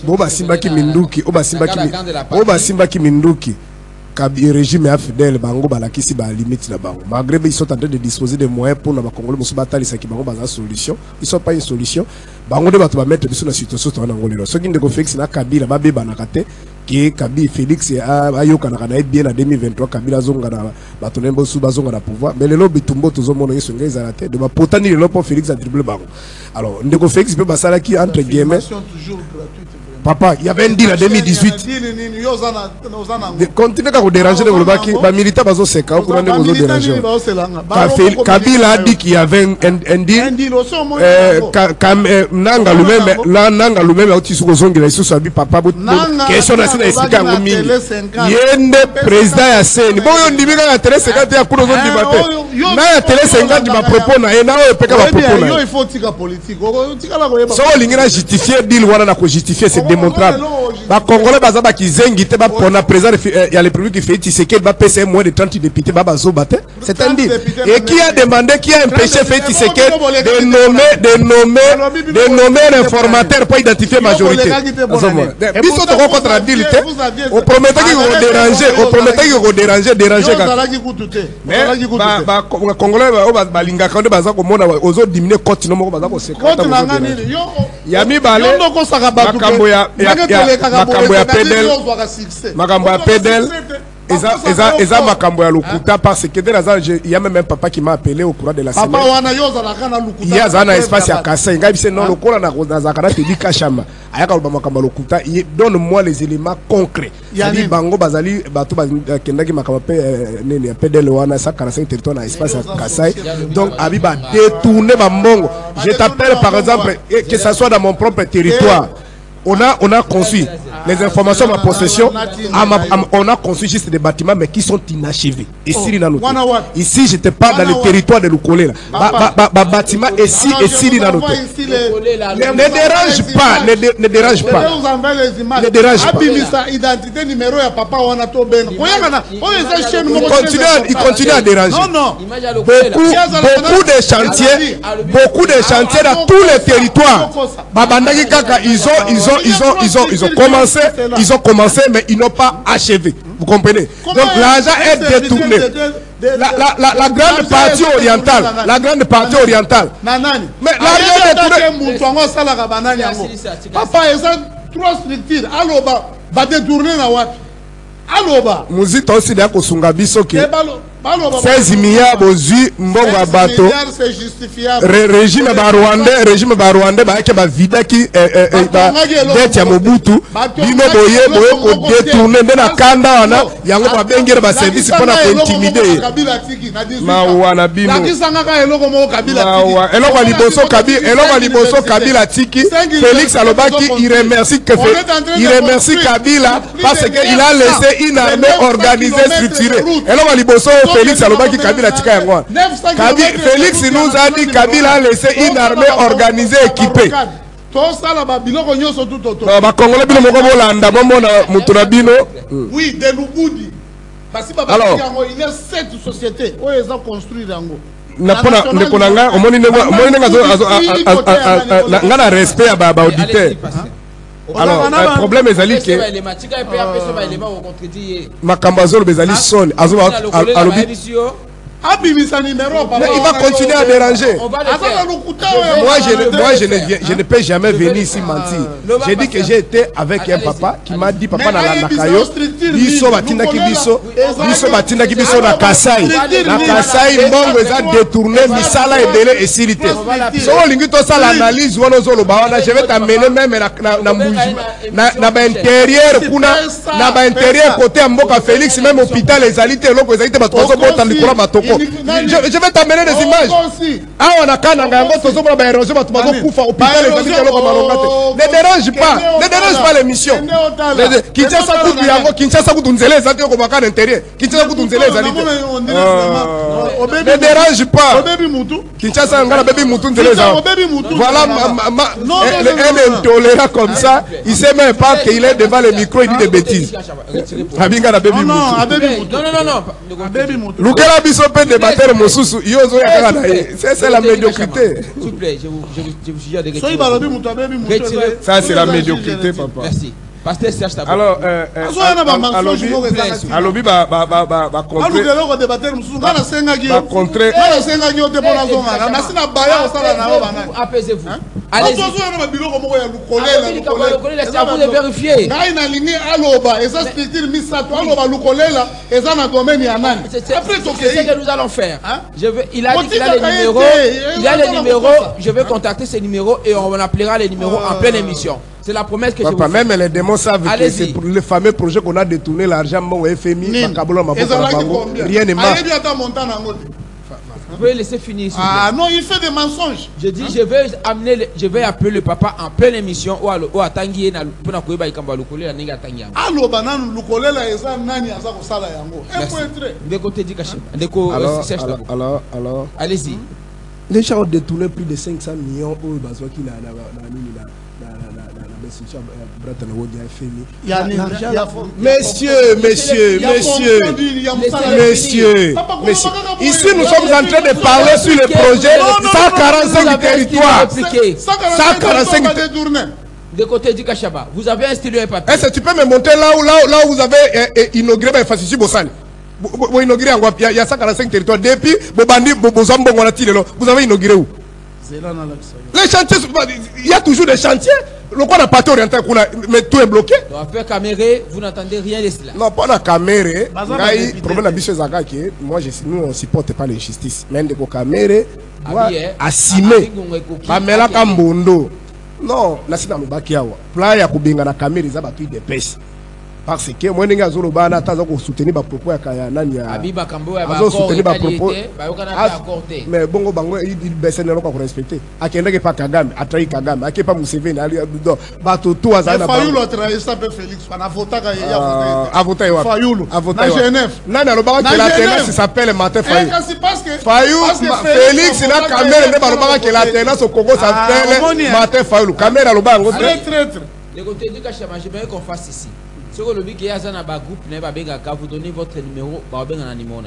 Boba Simbaki Minduki, Oba Simbaki Minduki. Le régime est fidèle, bango balakisi ba limite la bango. Malgré ils sont en train de disposer de moyens pour na Congolais musu batali sa ki bango baza solution. Ils sont pas une solution. Bango de bato ba mettre biso na situation to na ngolelo. So kinde ko Félix na Kabila ba be banakate ki Kabila Félix ayoka na kana bien en 2023 Kabila zonga na bato nembo su bazonga na pouvoir. Mais le lobby tumbo tozo mona yeso ngai za la tête de ba potani le pour Félix a dribbler bango. Alors ndeko Félix peut basala ki entre guillemets toujours gratuite. Papa, il y avait un deal en 2018. Continuez à vous déranger les Bolobaki. Les militaires bazo seka, vous allez vous déranger. Kabila a dit qu'il y avait un deal. Nanga lui-même a dit que Zongila ici sur papa. Question nationale expliquée en mille. Yende président ya Seni. Bon, on dit que la télé 50 ya kuno zondi bate. Na ya télé 50 ma propos na e na o peka ma propos na. Il faut tika politique. So lingina justifier deal wana na ko justifier c'est démontrable. Les Congolais bazaba qui zengite ba pona président il y a les publics qui fait Tshisekedi ba PC moins de 30 députés ba bazo baté. C'est un deal. Et qui a demandé qui a empêché fait Tshisekedi de nommer l'informateur pour identifier majorité. Biso to contre deal té. On promettait qu'ils vont déranger, mais ba Congolais ba linga quand baza ko mona ozo diminuer cote no moko baza ko sekata. Yami balé makambo ya pedel Eza makambo ya lokuta parce que il y a même un papa qui m'a appelé au courant de la semaine. Il y a un espace à Kassai. Il y a non lokola na zakana te di kashama. Ayaka ba makambo lokuta. Donne-moi les éléments concrets. Yali bango bazali bato ba kendaki makambo pe nene PDL wana 145 territoire na espace à Kassai. Donc abiba détourner ba mbongo. Je t'appelle par exemple que ça soit dans mon propre territoire. On a conçu les informations à ma possession. On a conçu juste des bâtiments, mais qui sont inachevés. Ici, je n'étais pas dans le territoire de Lukolé. Bâtiment ici, ne dérange pas. Ne dérange pas. Ne dérange pas. Identité numéro à papa on a tout ben. Il continue à déranger. Beaucoup de chantiers dans tous les territoires. Babandaki Kaka, ils ont commencé, mais ils n'ont pas achevé. Vous comprenez? Donc l'argent est détourné. La grande partie orientale, mais l'argent est détourné. Papa, ils ont trois structures. Aloba, va détourner na wapi? Aloba. Muzito aussi d'ako sungabiso ke. 16 milliards bozui mbongo ya bato régime ba Rwandais ba ke ba vida ki ba dette ya Mobutu bino boye ko détourner na kanda wana yango ba bengere ba service pona ko intimider mawana bino eloko liboso Kabila tiki Félix alobaki il remercie Kabila parce que il a laissé une armée organisée structurée eloko liboso Félix Alobaki Kabila tika yango. Félix nous a dit Kabila a laissé une armée organisée équipée. Oui, de Lubudi. Alors, il y a 7 sociétés où ils ont construit Rango. On a respect à auditeur. Alors, le problème est que Makambazol Bezali son il va continuer à déranger. Moi, je ne peux jamais venir ici mentir. J'ai dit que j'ai été avec un papa qui m'a dit papa na Nakayo, biso batinda ki biso na Kasai. Na Kasai mbongo eza détourné misala ebele et silité. So lingi to ça l'analyse wana zolo ba wana je vais t'amener même na ba intérieur kuna na ba intérieur côté mboka Félix même hôpital ezalité loko ezalité ba tozo bota likora matoko. Je vais t'amener des images. Ah, on a quand on a ne dérange pas l'émission. Ne dérange pas. Voilà un intolérant comme ça. Il sait même pas qu'il est devant le micro, il dit des bêtises. C'est la médiocrité. S'il vous plaît, je vous suggère de retirer. Ça, c'est la médiocrité, papa. Merci. Pasteur Serge Tabo. Alors, alobi ba contrer. Apaisez-vous. Allez-y. C'est à vous de vérifier. C'est ce que nous allons faire. Il a dit qu'il a les numéros. Il a les numéros. Je vais contacter ces numéros et on appellera les numéros en pleine émission. C'est la promesse que je vous fais. Même les démons savent que c'est pour le fameux projet qu'on a détourné l'argent au FMI. Rien n'est marre. Vous pouvez laisser finir. Ah non, il fait des mensonges. Je dis, je vais appeler le papa en pleine émission ou à Tanguy pour la Koueba Ikamba Lukole la Niga Tanguy. Allo banan Lukole la eza nani aza ko sala yango. Ndeko te dikache. Alors allez-y. Les gens ont détourné plus de 500 millions au Bazwaki na Messieurs, ici nous sommes en train de parler sur le projet 145 territoires. 145 territoires. De côté du Kachaba, vous avez installé un papier. Est-ce que tu peux me montrer là où vous avez inauguré ma facilité Bossani? Vous inaugurez il y a 145 territoires. Depuis, vous avez inauguré où? Les chantiers, il y a toujours des chantiers. Le quoi n'a pas orienté, mais tout est bloqué. Donc, après Caméré, vous n'entendez rien de cela. Non, pas la Caméré. Le problème de Bicho Zaka, moi, nous, on ne supporte pas l'injustice. Mais de Caméré, assimé. Pamela Kambondo. Non, là, c'est dans le Bakiawa. Playa Kubinga na Caméré, ça va tout dépêcher. Parce que moi, je suis soutenir les propos mais bon, il baisse le pour respecter. A qui n'est pas Kagame, a trahi Kagame, a qui pas Museveni, a tout à Fayulu a trahi ça, Félix. On a voté à voter. Fayulu. À voter. GNF. Non, le bac qui la s'appelle Martin Fayulu. Félix, il a caméra, le bac qui la tenance au Congo s'appelle Martin Fayulu. Caméra, le bac. Les côtés du cachet, j'aimerais qu'on fasse ici. Si vous avez un groupe, vous donnez votre numéro, vous avez un numéro.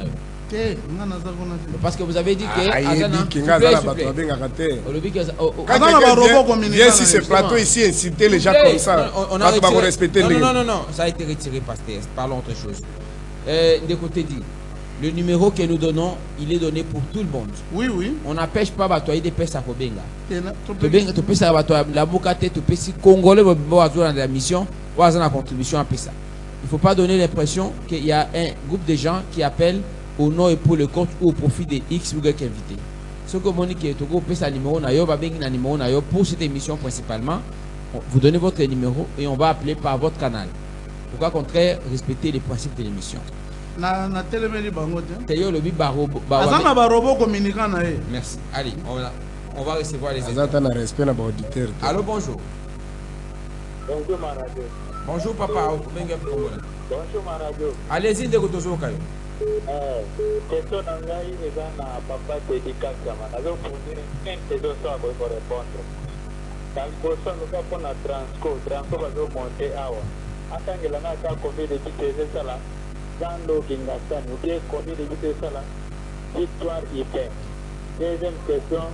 Parce que vous avez dit que viens si ce plateau ici inciter les gens comme ça. On a respecté. Non, ça a été retiré, pasteur. Parlons autre chose. De côté dit, le numéro que nous donnons, il est donné pour tout le monde. Oui. On n'empêche pas batoyer des pèses à Kobenga. Tu peux ça la boucate, tu peux si Congolais dans la mission, ou à la contribution à ça. Il ne faut pas donner l'impression qu'il y a un groupe de gens qui appellent au nom et pour le compte ou au profit de X ou Y invité. Ce que vous dites que tu peux numéro pour cette émission principalement, vous donnez votre numéro et on va appeler par votre canal. Pourquoi contraire, respecter les principes de l'émission. Merci. Allez, on va recevoir les auditeurs. Allô, bonjour. Bonjour, ma radio. Bonjour, papa. Bonjour, ma radio. Allez-y, de Gotozo Kayo. Question d'engager les gens à papa dédicace. Je vais poser une question pour répondre. Dans le prochain, nous allons prendre un Transco. Transco va nous monter à Awa. Attends que l'on a combien de vitesses ça là. Dans le Kingastan, nous avons combien de vitesses ça là. Victoire hyper. Deuxième question.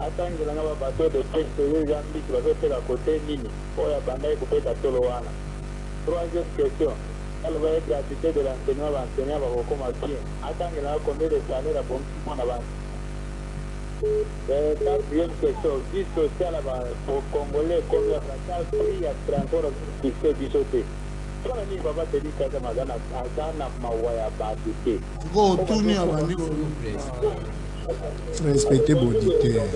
Attends que l'on a un bateau de pêche que les gens qui va faire à côté Nini. Pour la bande de couper la Toloana. Troisième question. Elle va être gratuité de l'enseignant va recommencer. Attends que l'on a combien de salaires à bon pour avance. Quatrième question. Vie sociale pour Congolais, comme la France, il y a transport qui fait du sauté. Quand on dit que papa te dit que Magana a Mawaya Batité. Go tourner à la respectez vos auditeurs.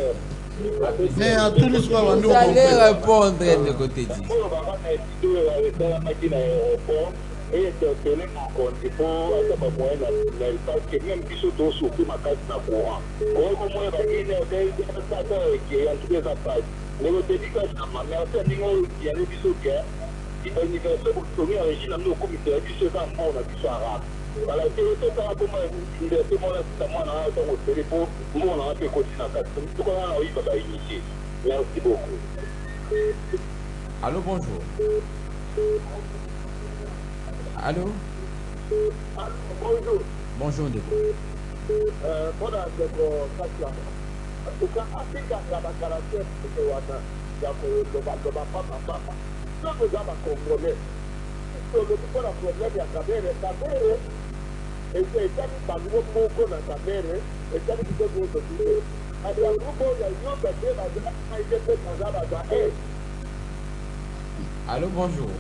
Mais à tous les soirs, vous allez répondre de côté dit. Et c'est un compte pour parce que même si je dois souffrir ma case dans le courant. Comment on va dire qui est en tous les appareils. Les dédicaces à ma mère, c'est un niveau qui a le bisou qui est l'anniversaire pour tourner à l'origine à nos commissaires du second on a pu arabe. Voilà, c'est ça comment l'université moi c'est moi là dans le téléphone, moi on a fait continuer à faire tout comme on a eu va initier. Merci beaucoup. Allô, bonjour. Allô? Bonjour. Bonjour, Ndeko. Bona Ndeko Kasla. En tout cas, Afrika na bakarate ke wana ya ko papa. Ça nous a Congolais. So le problème ya Kabere et c'est ça qui parle beaucoup na Kabere et ça qui fait beaucoup de choses. Alors le groupe ya yo peut la été fait dans la Allô, bonjour.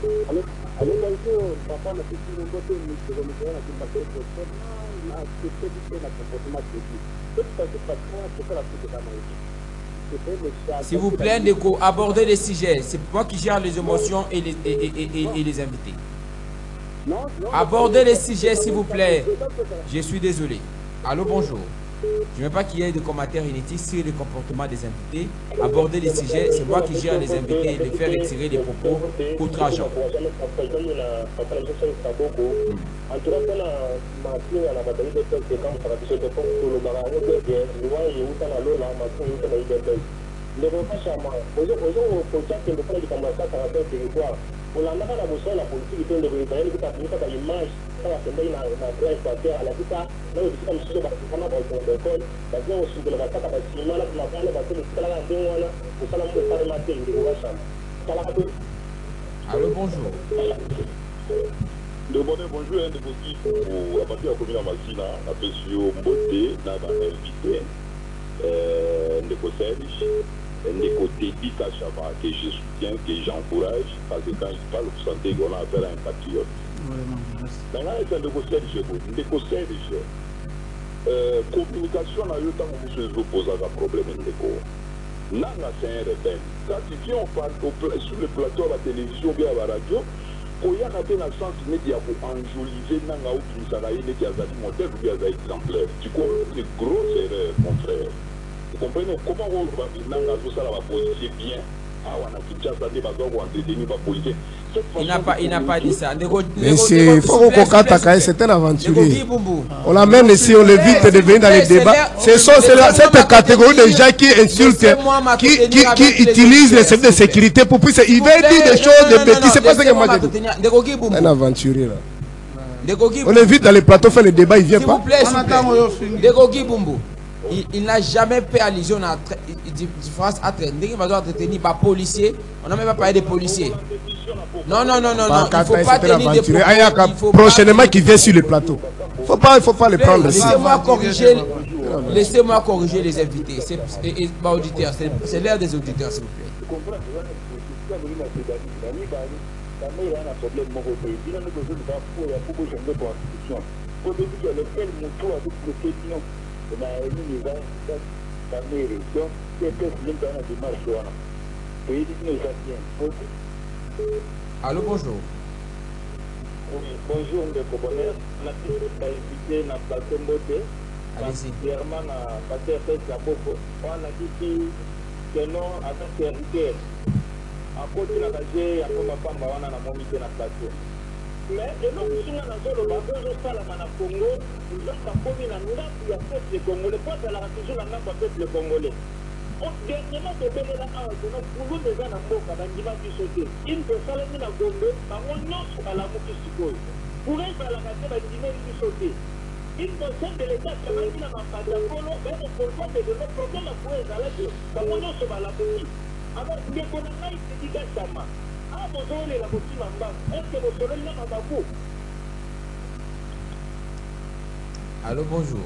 Allô, bonjour. Papa, la petite côté, nous sommes qui passent pour la société la comportement de s'il vous plaît, Ndeko, abordez les sujets. C'est moi qui gère les émotions et les invités. Abordez les sujets, s'il vous plaît. Je suis désolé. Allô, bonjour. Je ne veux pas qu'il y ait de commentaires inutiles sur le comportement des invités. Aborder les sujets, c'est moi qui gère les invités et les faire retirer les propos outrageants. Olanda na bosola politique to le réveil que ta politique à l'image ça va tomber na grand équateur à la vita là où c'est comme si ba kama ba école ba bien aussi de la kata ba simana na bana ba tout ça là ndenge wana pour ça la mo pas matin de washa kala ko. Allô, bonjour. Bonjour, un de vos types à partir de la commune à Massina, à Pessio Mbote, là, invité, de Serge, Ndeko Teddy Kachama, que je soutiens, que j'encourage, parce que quand il parle, vous sentez qu'on a affaire à un patriote. Maintenant, c'est un Ndeko Serge. Communication, on a eu tant que je pose un problème. Nanga, c'est un rebelle. Quand il vient, on parle sur le plateau à la télévision, bien à la radio, pour y avoir un sens média pour enjoliver Nanga ou qui s'en a une qui a dit modèle ou bien exemplaire. Tu comprends une grosse erreur, mon frère. Vous comprenez comment on va Nanga tout ça va policier bien. Ah, on a tout ça, ça va entretenir par policier. Il n'a pas dit ça. Mais c'est c'est un aventurier. On l'amène ici, on l'évite de venir dans les débats. Ce sont cette catégorie de gens qui insultent, qui utilisent les services de sécurité pour plus. Il veut dire des choses de bêtises. C'est pas ce que moi j'ai dit. Un aventurier là. On l'évite dans les plateaux, faire les débats, il vient pas. Il n'a jamais fait allusion à différence entre entretenir par policier. On n'a même pas parlé des policiers. Non. Il ne faut pas tenir des propos. Prochainement qui vient sur le plateau. Faut pas les prendre. Laissez-moi corriger les invités. C'est l'heure des auditeurs, s'il vous plaît. Allô, bonjour. Bonjour, M. Bonheur. On a invité dans la plateau Moté. Allez-y. On a dit que non, avec héritier. À côté de la GE, à ma femme, on a mon mité dans la plateau. Mais de nous, nous sommes dans le bateau de Salamana Congo, nous sommes en commune à nous, il y a peuple congolais, pas de la région à notre peuple congolais. Dernièrement, de Bénéla, pour nous, les gens en Boka, dans l'image du sauté, il peut faire une Gombe, par mon nom sur la Moukisiko. Pour être à la radio, dans l'image du sauté. Il peut faire de l'État, qui a mis la Mapatapolo, mais on peut pas de nos problèmes pour être à la radio, par mon nom sur la Moukisiko. Alors, les Konanaïs, c'est dit Gassama. Allô, bonjour.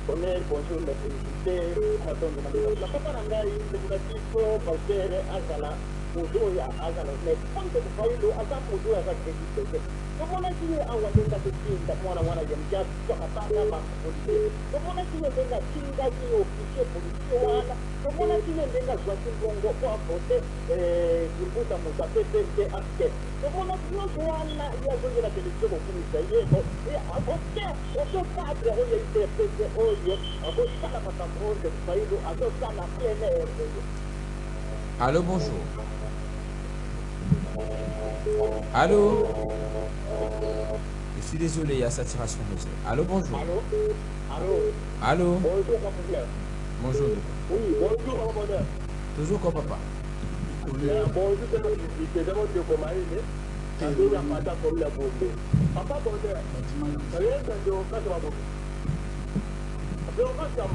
Bonjour, la félicité. La papa n'a pas eu bonjour, mais quand vous voyez le hasard pour jouer avec les difficultés, comment on a dit à Wanda de King, à moi, à Yann, à Papa, comment on a dit à King, à qui officier policier, comment on a dit à Joachim Bongo pour apporter du bout à mon café, comment on a dit à Joanna, il y a joué la télévision au commissaire, et à votre on se cadre, on a été pété, on y est, on va pas la matambre de Faïlo, à notre temps, la PNR. Allô, bonjour. Allô. Je suis désolé, il y a saturation. Allô, bonjour. Allô. Bonjour, papa. Bonjour. Oui, bonjour, papa. Toujours quoi, papa? Bonjour, c'est d'abord de Comarine. Il y a pas comme la bombe. Papa, bonjour. Rien de bon. Donc, en tout cas,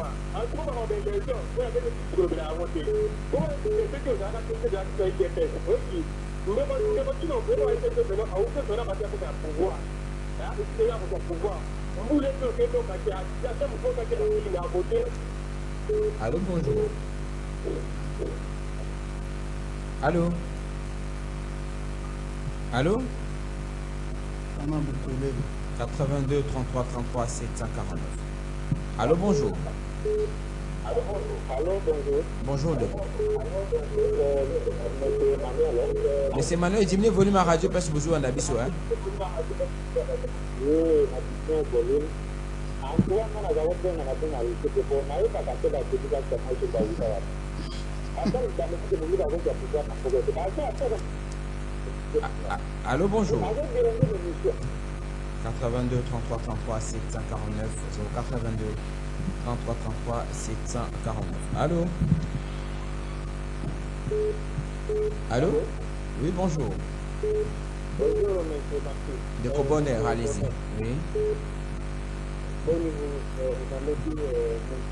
on a des gens qui ont des problèmes à voter. Comment est-ce que vous avez fait aussi? Nous devons continuer à essayer de faire un pouvoir. C'est là pour pouvoir. On voulait que quelqu'un qui a voté. Allô, bonjour. Allô. Allô. 82 33 33 749. Allô, bonjour. Allô, bonjour. Bonjour, Monsieur Emmanuel, diminuez le volume à radio parce que vous jouez en abisso, hein? Oui, volume. Allô, bonjour. 82 33 33 749 082 33 33 749. Allô? Allô? Oui, bonjour. Bonjour, monsieur Marty. De Cobonner, allez-y. Oui. Allô,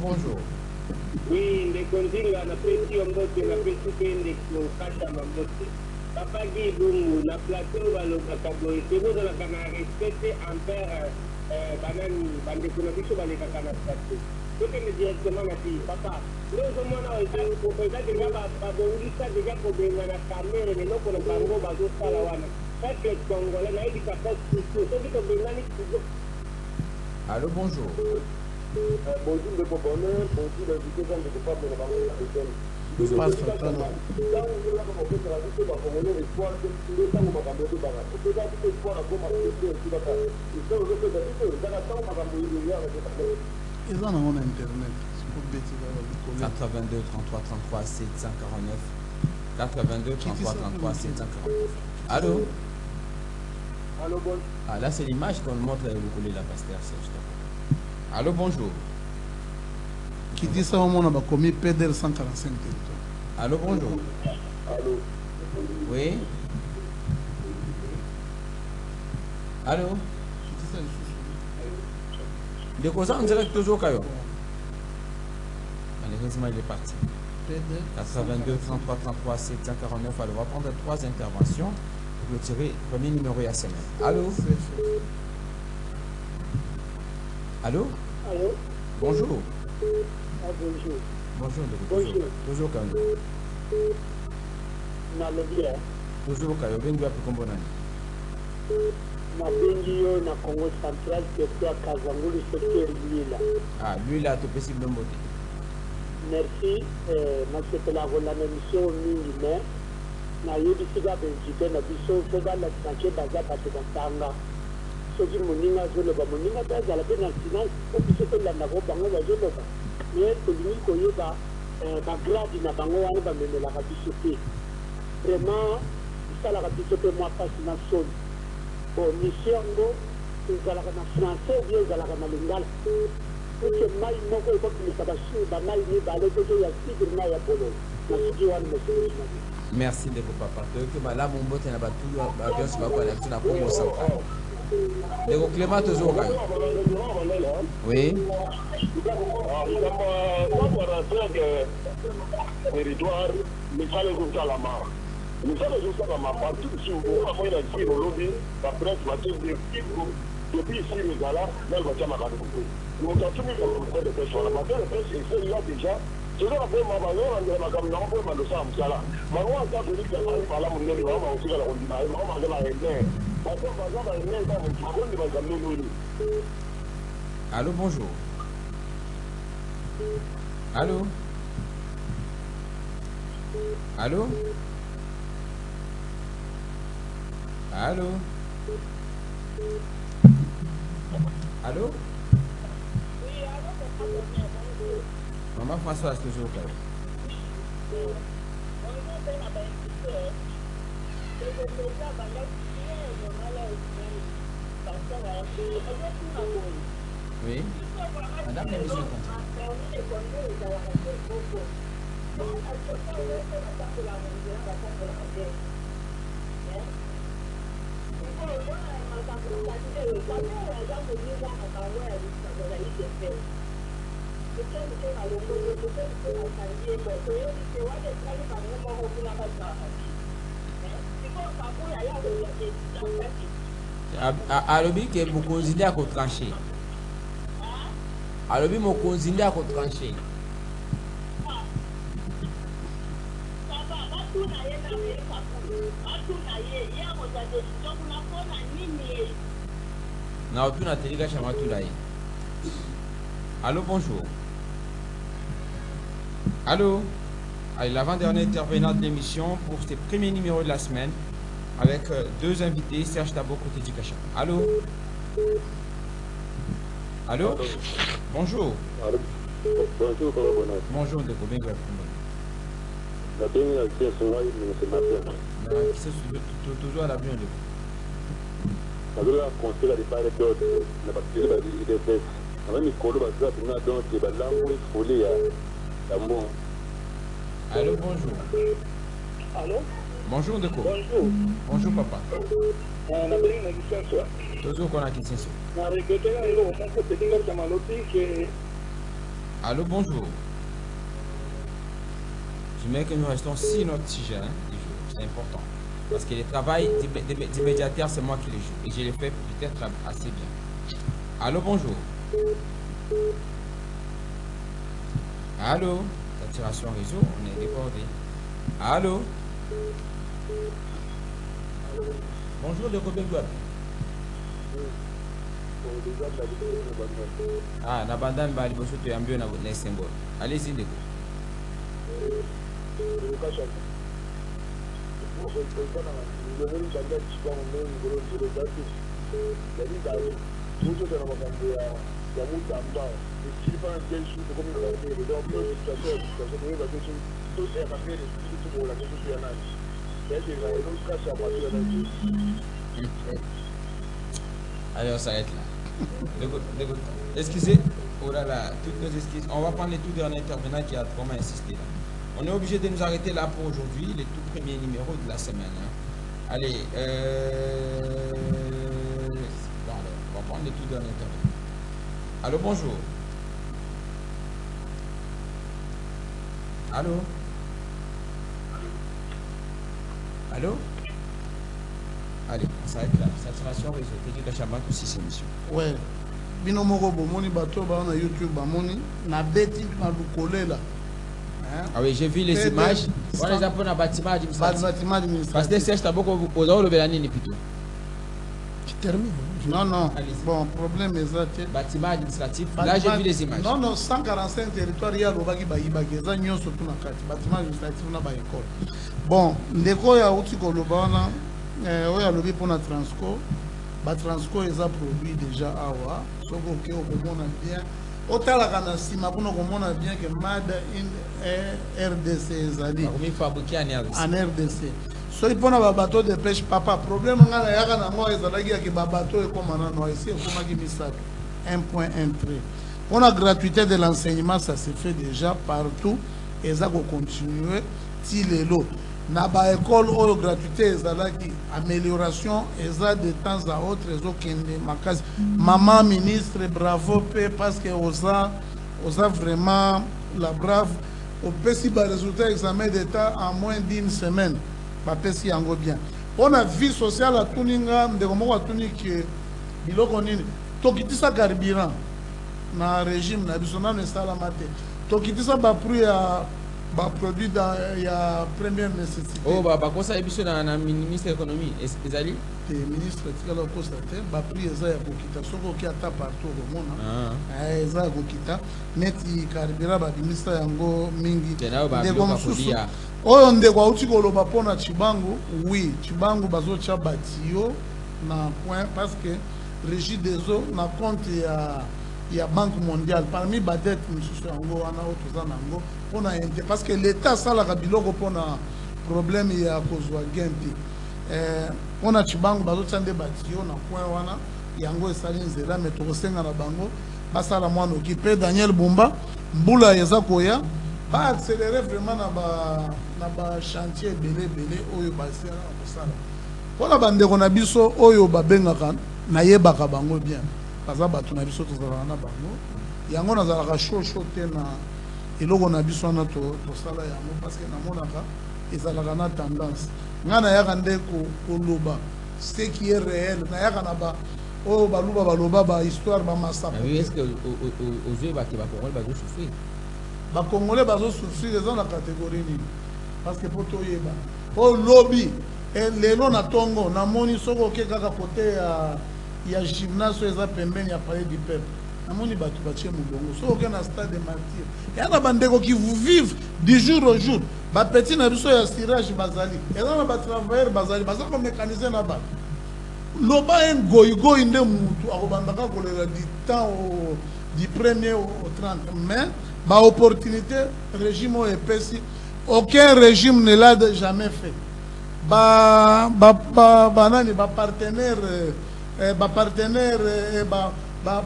bonjour. Oui, les consignes, on a pris un mot, on a pris tout un cache à ma moto. Papa dit, bon, la plateau va le cacaboyer. C'est vous de la canard respecté envers banane, bande économique, sur les cacanas plateau. Je peux me directement la fille, papa. Nous sommes là, on peut déjà déjà pour la caméra, mais non pour le bango, bazo, salawana. Ça, c'est le Congolais, là, il s'appelle tout. Allô, bonjour. Bonjour de Bobonnet, bonjour d'invité dans le département de la Banque. Passe Fatana. Ils en ont internet. 82 33 33 749. 82 33 33 749. Allô? Allô, bonjour. Ah, là, c'est l'image qu'on montre le coller la pasteur Serge. Allô, bonjour. Qui dit ça, on a commis PDR 145 territoires. Allô, bonjour. Allô. Oui. Allô. De quoi ça, on dirait que toujours Kayo. Malheureusement, il est parti. 82 33 33 749. Alors, on va prendre 3 interventions pour le tirer. Premier numéro à semaine. Allô. Allô. Allô. Bonjour. Ah, bonjour. Bonjour. Bonjour. Toujours Kayo. Nalobia. Toujours Kayo. Bendu api kombonani. Nabengi yo na Congo central territoire Kazangulu secteur Lila. Ah, lui là, tout possible de monter. Merci. C'était la mission mingi mais na yebisi ba benjike na biso fo ba la sanke baza bato batanga. Soki moninga zoloba moninga bazala pe na finance ko biso pe la nabo bango bazoloba. Mais tolingi koyeba ba grade na bango wana ba memela ka biso te. Vraiment isala ka biso pe moi passe na soni. Bon, mission ngo ezalaka na français ou bien ezalaka na lingala. Porque mai moko ekokomisa basusu banai mibale tozo ya tigre na ya polo na siki wana mesiri. Merci de papa. Donc là mon botte na ba tout ba bien se ba ko na Congo central. De Clément toujours là. Oui. Territoire, mais fallait que ça la marre. Nous allons juste à ma partie, si vous voulez, la vie au lobby, la presse va te dire, depuis ici, les gars là, même va dire ma radio. Nous avons tous mis comme de personnes. La matière de presse, c'est là déjà. C'est là que ma valeur, on a comme non, on a le sang, ça là. Mais moi, quand je dis que ça va là, mon nom, on va aussi la ordinaire, on va la haine. Parce que, par exemple, la haine, on va jamais nous. Allô, bonjour. Allô. Allô. Allô. Allô. Maman Françoise toujours au cas. Oui. Madame l'émission continue. Alobi ke mokonzi ako tranché. Alobi mokonzi ako tranché. Na otuna telika chama tulai. Allô, bonjour. Allô. Allez, l'avant-dernier intervenant de l'émission pour ce premier numéro de la semaine avec deux invités, Serge Tabo côté du Kacha. Allô. Allô. Bonjour. Bonjour, bonjour, de combien vous la dernière question, c'est matin. Toujours à la bienvenue. Alors, conseil à départ de d'autres, la partie de la DDPS. Avant de coller, donc, il y a l'angle folie à l'amour. Allô, bonjour. Allô? Bonjour, Deco. Bonjour. Bonjour, papa. On a pris une question. Toujours qu'on a question. On a répété, on a fait que. Allô, bonjour. j'aimerais que nous restons sur notre sujet du jour. C'est important. Parce que le travail des médiateurs, c'est moi qui le joue. Et je le fais peut-être assez bien. Allô, bonjour. Allô, saturation réseau, on est débordé. Allô. Bonjour, de Robert Gouab. Ah, Nabandan Bali, bonjour, tu es un peu dans les symboles. Allez-y, Ndeko. Allez, on s'arrête là. Excusez, oh là là, toutes nos excuses. On va prendre les tout derniers intervenants qui a vraiment insisté là. On est obligé de nous arrêter là pour aujourd'hui, les tout premiers numéros de la semaine. Hein. Allez, pardon, on va prendre les tout derniers intervenants. Allô, bonjour. Allô? Allô? Allez, on s'arrête là. Saturation réseau. T'es dit Kachamban aussi c'est émission. Ouais. Bino moko bomoni bato ba na YouTube bamoni na beti na lukole là. Ah oui, j'ai vu les images. On les a pris dans le bâtiment administratif. Parce que c'est ça beaucoup au le Bélanine plutôt. Tu termines. Non, non. Bon, problème est ça. Bâtiment administratif. Là, j'ai vu les images. Non, non, 145 territoires, il y a l'Obagi Baïbagi. Ça, il y a surtout dans le bâtiment administratif, on a une école. Bon, l'école, il y a aussi Kolobana, il y a lobby pour la Transco. La Transco, ils ont produit déjà Awa. Sauf que on a bien. Autant la Canasima, on a bien que MAD in RDC, Zali. Il faut fabriquer en RDC. So il pona ba bateau de pêche papa problème ngala yaka na moi ezalaki ya ke ba bateau ekoma na no ici ekoma ki misato 1.13 pour la gratuité de l'enseignement ça se fait déjà partout et ça va continuer ti lelo na ba école o gratuité ezalaki amélioration et ça de temps à autre ezo kende makasi maman ministre bravo pe parce que osa vraiment la brave au petit résultat examen d'état en moins d'une semaine. Papesi yango bien. On a vie sociale à Tuninga, de comment à Tuninga que biloko nini. Tokitisa carburant na régime na bisona ne salamate. Tokitisa ba prix ya ba produit ya première nécessité. Oh ba quoi ça émission na ministre de l'économie ezali te ministre tikala ko sate ba prix eza ya kokita soko ki ata partout au monde. Eza ya kokita neti carburant ba ministre yango mingi. De comme susu. Oyo ndeko auti koloba pona Chibangu, oui, Chibangu bazocha batio na point parce que régie des eaux na compte ya Banque mondiale parmi badet misusu yango wana otoza nango pona ente parce que l'état sala ka biloko pona problème ya kozwa gempi pona Chibangu bazocha nde batio na point wana yango esali nzela mais tokosenga na bango basala mwana occupé Daniel Bumba mbula yeza koya pas accélérer vraiment na ba chantier belé oyo basera kosala pona bandeko na biso oyo babengaka na yebaka bango bien kaza bato na biso tozala na bango yango nazalaka chaud te na eloko na biso na tosala yango parce que namonaka ezalaka na tendance nga na yaka nde koloba ce qui est réel na yaka na ba oyo baloba ba histoire ba massacre. Est-ce que aux yeux bato bakongole bazosouffrir ba congolais bazosouffrir eza na catégorie nini parce que po toyeba o lobby lelo na tongo namoni soko oke kaka kote ya gymnase eza pembeni ya palais du peuple namoni bato batie mobongo soko oke na stade de martyr yana bandeko qui vous vivent du jour au jour bapeti na biso ya sirage bazali eza na batravailleur bazali baza komécaniser na bato loba ngoyigoyi nde mutu akobandaka kolela du temps du 1er au 30 mais ba opportunité régime o epesi aucun régime ne l'a jamais fait banani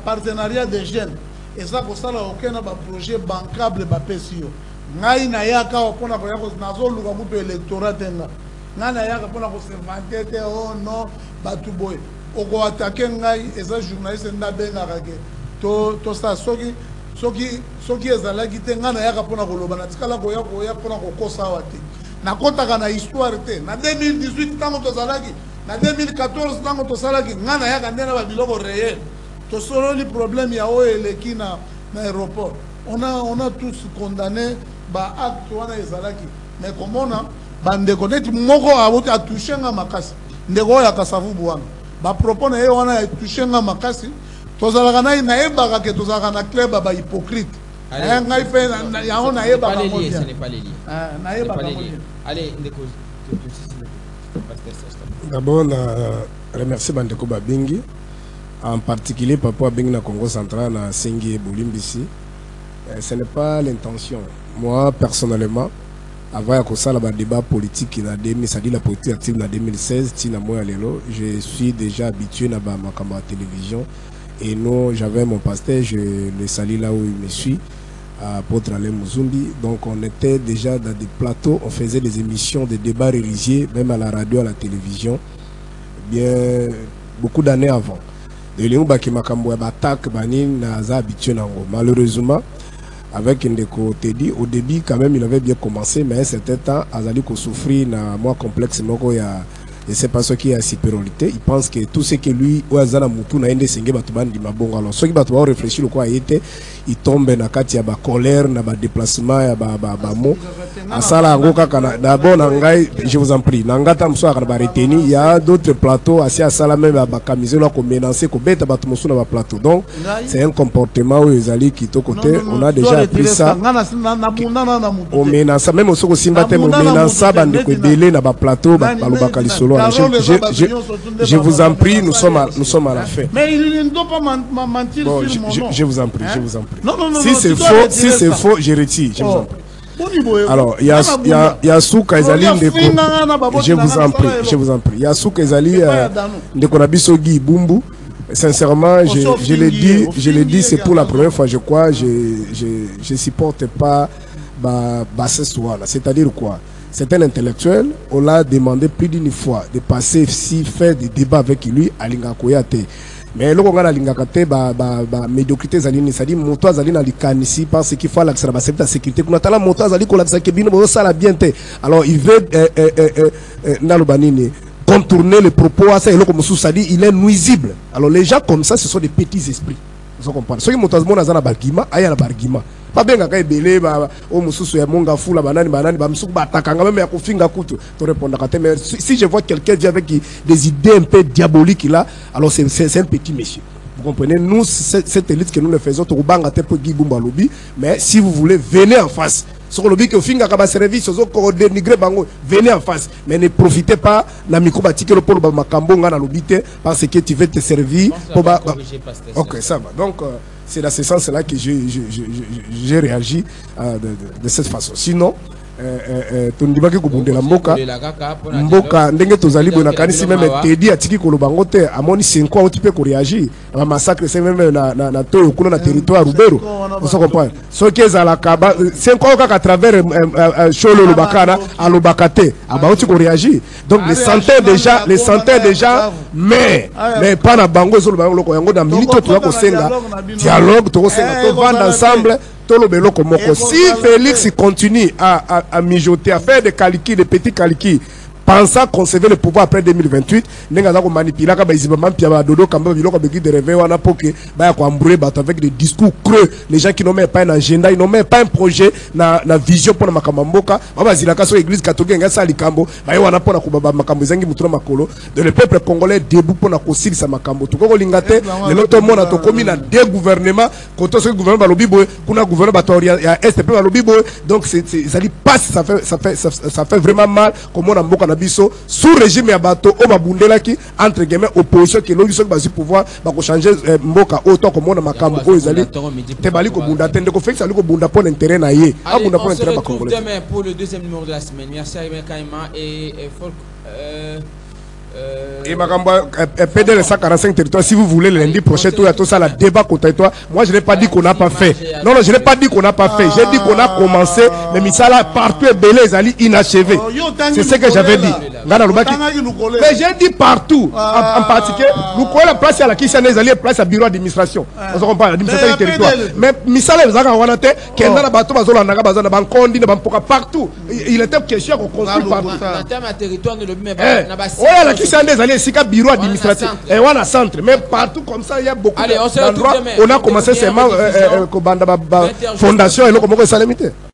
partenariat de jeunes eza kosala aucun projet bancable bapesi yo ngai nayaka mpona koya nazoluka mutu électorat te nga ngai nayaka mpona kosevante te o non bato boye okoatake ngai eza journaliste ndabengaka ke tosala soki soki ezalaki te nga nayaka mpona koloba na tikala koya mpona kokosa awa te nakotaka na histoire te na 2018 ntango tozalaki na 2014 ntango tosalaki nga nayaka nde na babiloko réel tosololi problème ya oyo eleki na aéroport on a tous condamné baacte wana ezalaki mais komona bandeko neti moko aboti atouche nga makasi ndeko oyo akasavubu wana bapropos na ye wana atouche nga makasi tozalaka nayebaka ke tozalaka na club ya bahypocrite ngai mpe yango nayebaka nayebaka d'abord na remercie bandeko babingi en particulier papa Bengi na Congo central na Sengi et Bolimbisi. Ce n'est pas l'intention. Moi personnellement, avant de faire le débat politique dans la politique active en 2016, je suis déjà habitué à la télévision et nous j'avais mon pasteur, je le salue là où il me suit, à Potralé Muzumbi. Donc on était déjà dans des plateaux, on faisait des émissions de débats religieux, même à la radio, à la télévision, bien beaucoup d'années avant. Malheureusement, avec Ndeko Teddy, au début, quand même, il avait bien commencé, mais à un certain temps, Azali ko souffrir na moi complexe, je ne sais pas ce qui est la supériorité. Il pense que tout ce que lui, ou Azana Moutou, na ende senge batuban di mabonga. Alors, ceux qui batuban réfléchir le quoi été, il tombe na kati ya ba colère, na ba déplacement, ya ba mo. Asala ngoka kana. D'abord, nangai, je vous en prie, nangata msoa kana ba reteni. Il y a d'autres plateaux, asi asala même ba camisé là qu'on menace, qu'on bête ba tumosu na ba plateau. Donc, c'est un comportement où les alliés qui to côté, on a déjà appris ça. On menace même au soko simba te, on menace ba ndeko délai na ba plateau, ba lobakali solo. Je vous en prie, nous sommes à la fin. Mais il ne doit pas mentir bon, sur mon nom. Je vous en prie, je vous en prie. Non, si c'est faux, je retire. Je vous en prie. Alors, il y a Souka Ezali Ndeko. Je vous en prie. Il y a Souka Ezali Ndeko Nabiso Guy Bumbu. Sincèrement, je l'ai dit, c'est pour la première fois, je crois, je supporte pas ce soir là. C'est-à-dire quoi? C'est un intellectuel, on l'a demandé plus d'une fois de passer ici, faire des débats avec lui à Lingakoyate. Mais là, on a Lingakoyate, médiocrité, c'est-à-dire, moto azali na likanisi parce qu'il faut l'accès à la sécurité. Quand on a moto azali ko l'accès kebino, ça la bien. Alors, il veut, contourner les propos à ça, et là, comme Soussadi, il est nuisible. Alors, les gens comme ça, ce sont des petits esprits. Vous comprenez? Ceux qui montent à Bargima, aïe à la Bargima. Pas bien qu'à belé au mususu ya monga fula banani ba msuku batakanga même ya kofinga kutu to répondre à mais si je vois quelqu'un avec des idées un peu diaboliques là, alors c'est un petit monsieur. Vous comprenez? Nous cette élite que nous le faisons to banga te pour Gibumba lobby, mais si vous voulez venez en face. Sur le lobby que finga kaba service aux dénigrer bango, venez en face, mais ne profitez pas na micro batike le polo ba makambo nga na lobby parce que tu veux te servir pour ba. OK, ça va. Donc c'est dans ce sens-là que j'ai réagi de cette façon. Sinon, tondibaki kubundela mboka ndenge tozali bona kanisi même Teddy atiki kolobango te amoni 5 ans otipe ko réagir un massacre c'est même na to kuna na territoire Rubero on se comprend ce qui est à la kaba 5 ans à travers cholo lobakana à lobakate aba oti ko réagir donc les centaines déjà mais pas na bango zo lobango loko yango na minute to ko senga dialogue to ko senga to vendre ensemble. Si Félix continue à mijoter, à faire des calculs, des petits calculs, pensant conserver le pouvoir après 2028, avec des discours creux, les gens qui n'ont même pas un agenda, ils n'ont même pas un projet, na vision pour Makamamboka, l'église catholique, le peuple congolais debout pour la concile sa Makambo. Tout le monde a commis deux gouvernements, quand ce gouvernement donc ça fait vraiment mal comme on a sous régime ya bato o babundelaki entre guillemets opposition que l'on soit basi pouvoir ba ko changer mboka autant comme on a makambo o ezali te bali ko bunda tende ko fait ça ko bunda pour l'intérêt na ye a bunda pour l'intérêt ba congolais. Demain pour le deuxième numéro de la semaine. Merci à Kaima et Folk Et PDL 145 territoires, si vous voulez, lundi prochain, tout ça, la débat contre toi. Moi, je n'ai pas dit qu'on n'a pas fait. Non, je n'ai pas dit qu'on n'a pas fait. J'ai dit qu'on a commencé, mais ça là, partout est belé, ils allaient inachevé. C'est ce que j'avais dit. Mais j'ai dit partout, en particulier, nous connaissons la place à la Kisane, ils allaient place à bureau d'administration. On se comprend, l'administration du territoire. Mais Misala, ils ont dit qu'il y a un bateau, partout. Il était question qu'on construise partout. En termes de territoire, nous le la Kisane, c'est un bureau administratif. Et on a centre. Mais partout comme ça, il y a beaucoup d'endroits. On a commencé seulement fondation et le comment ça limité.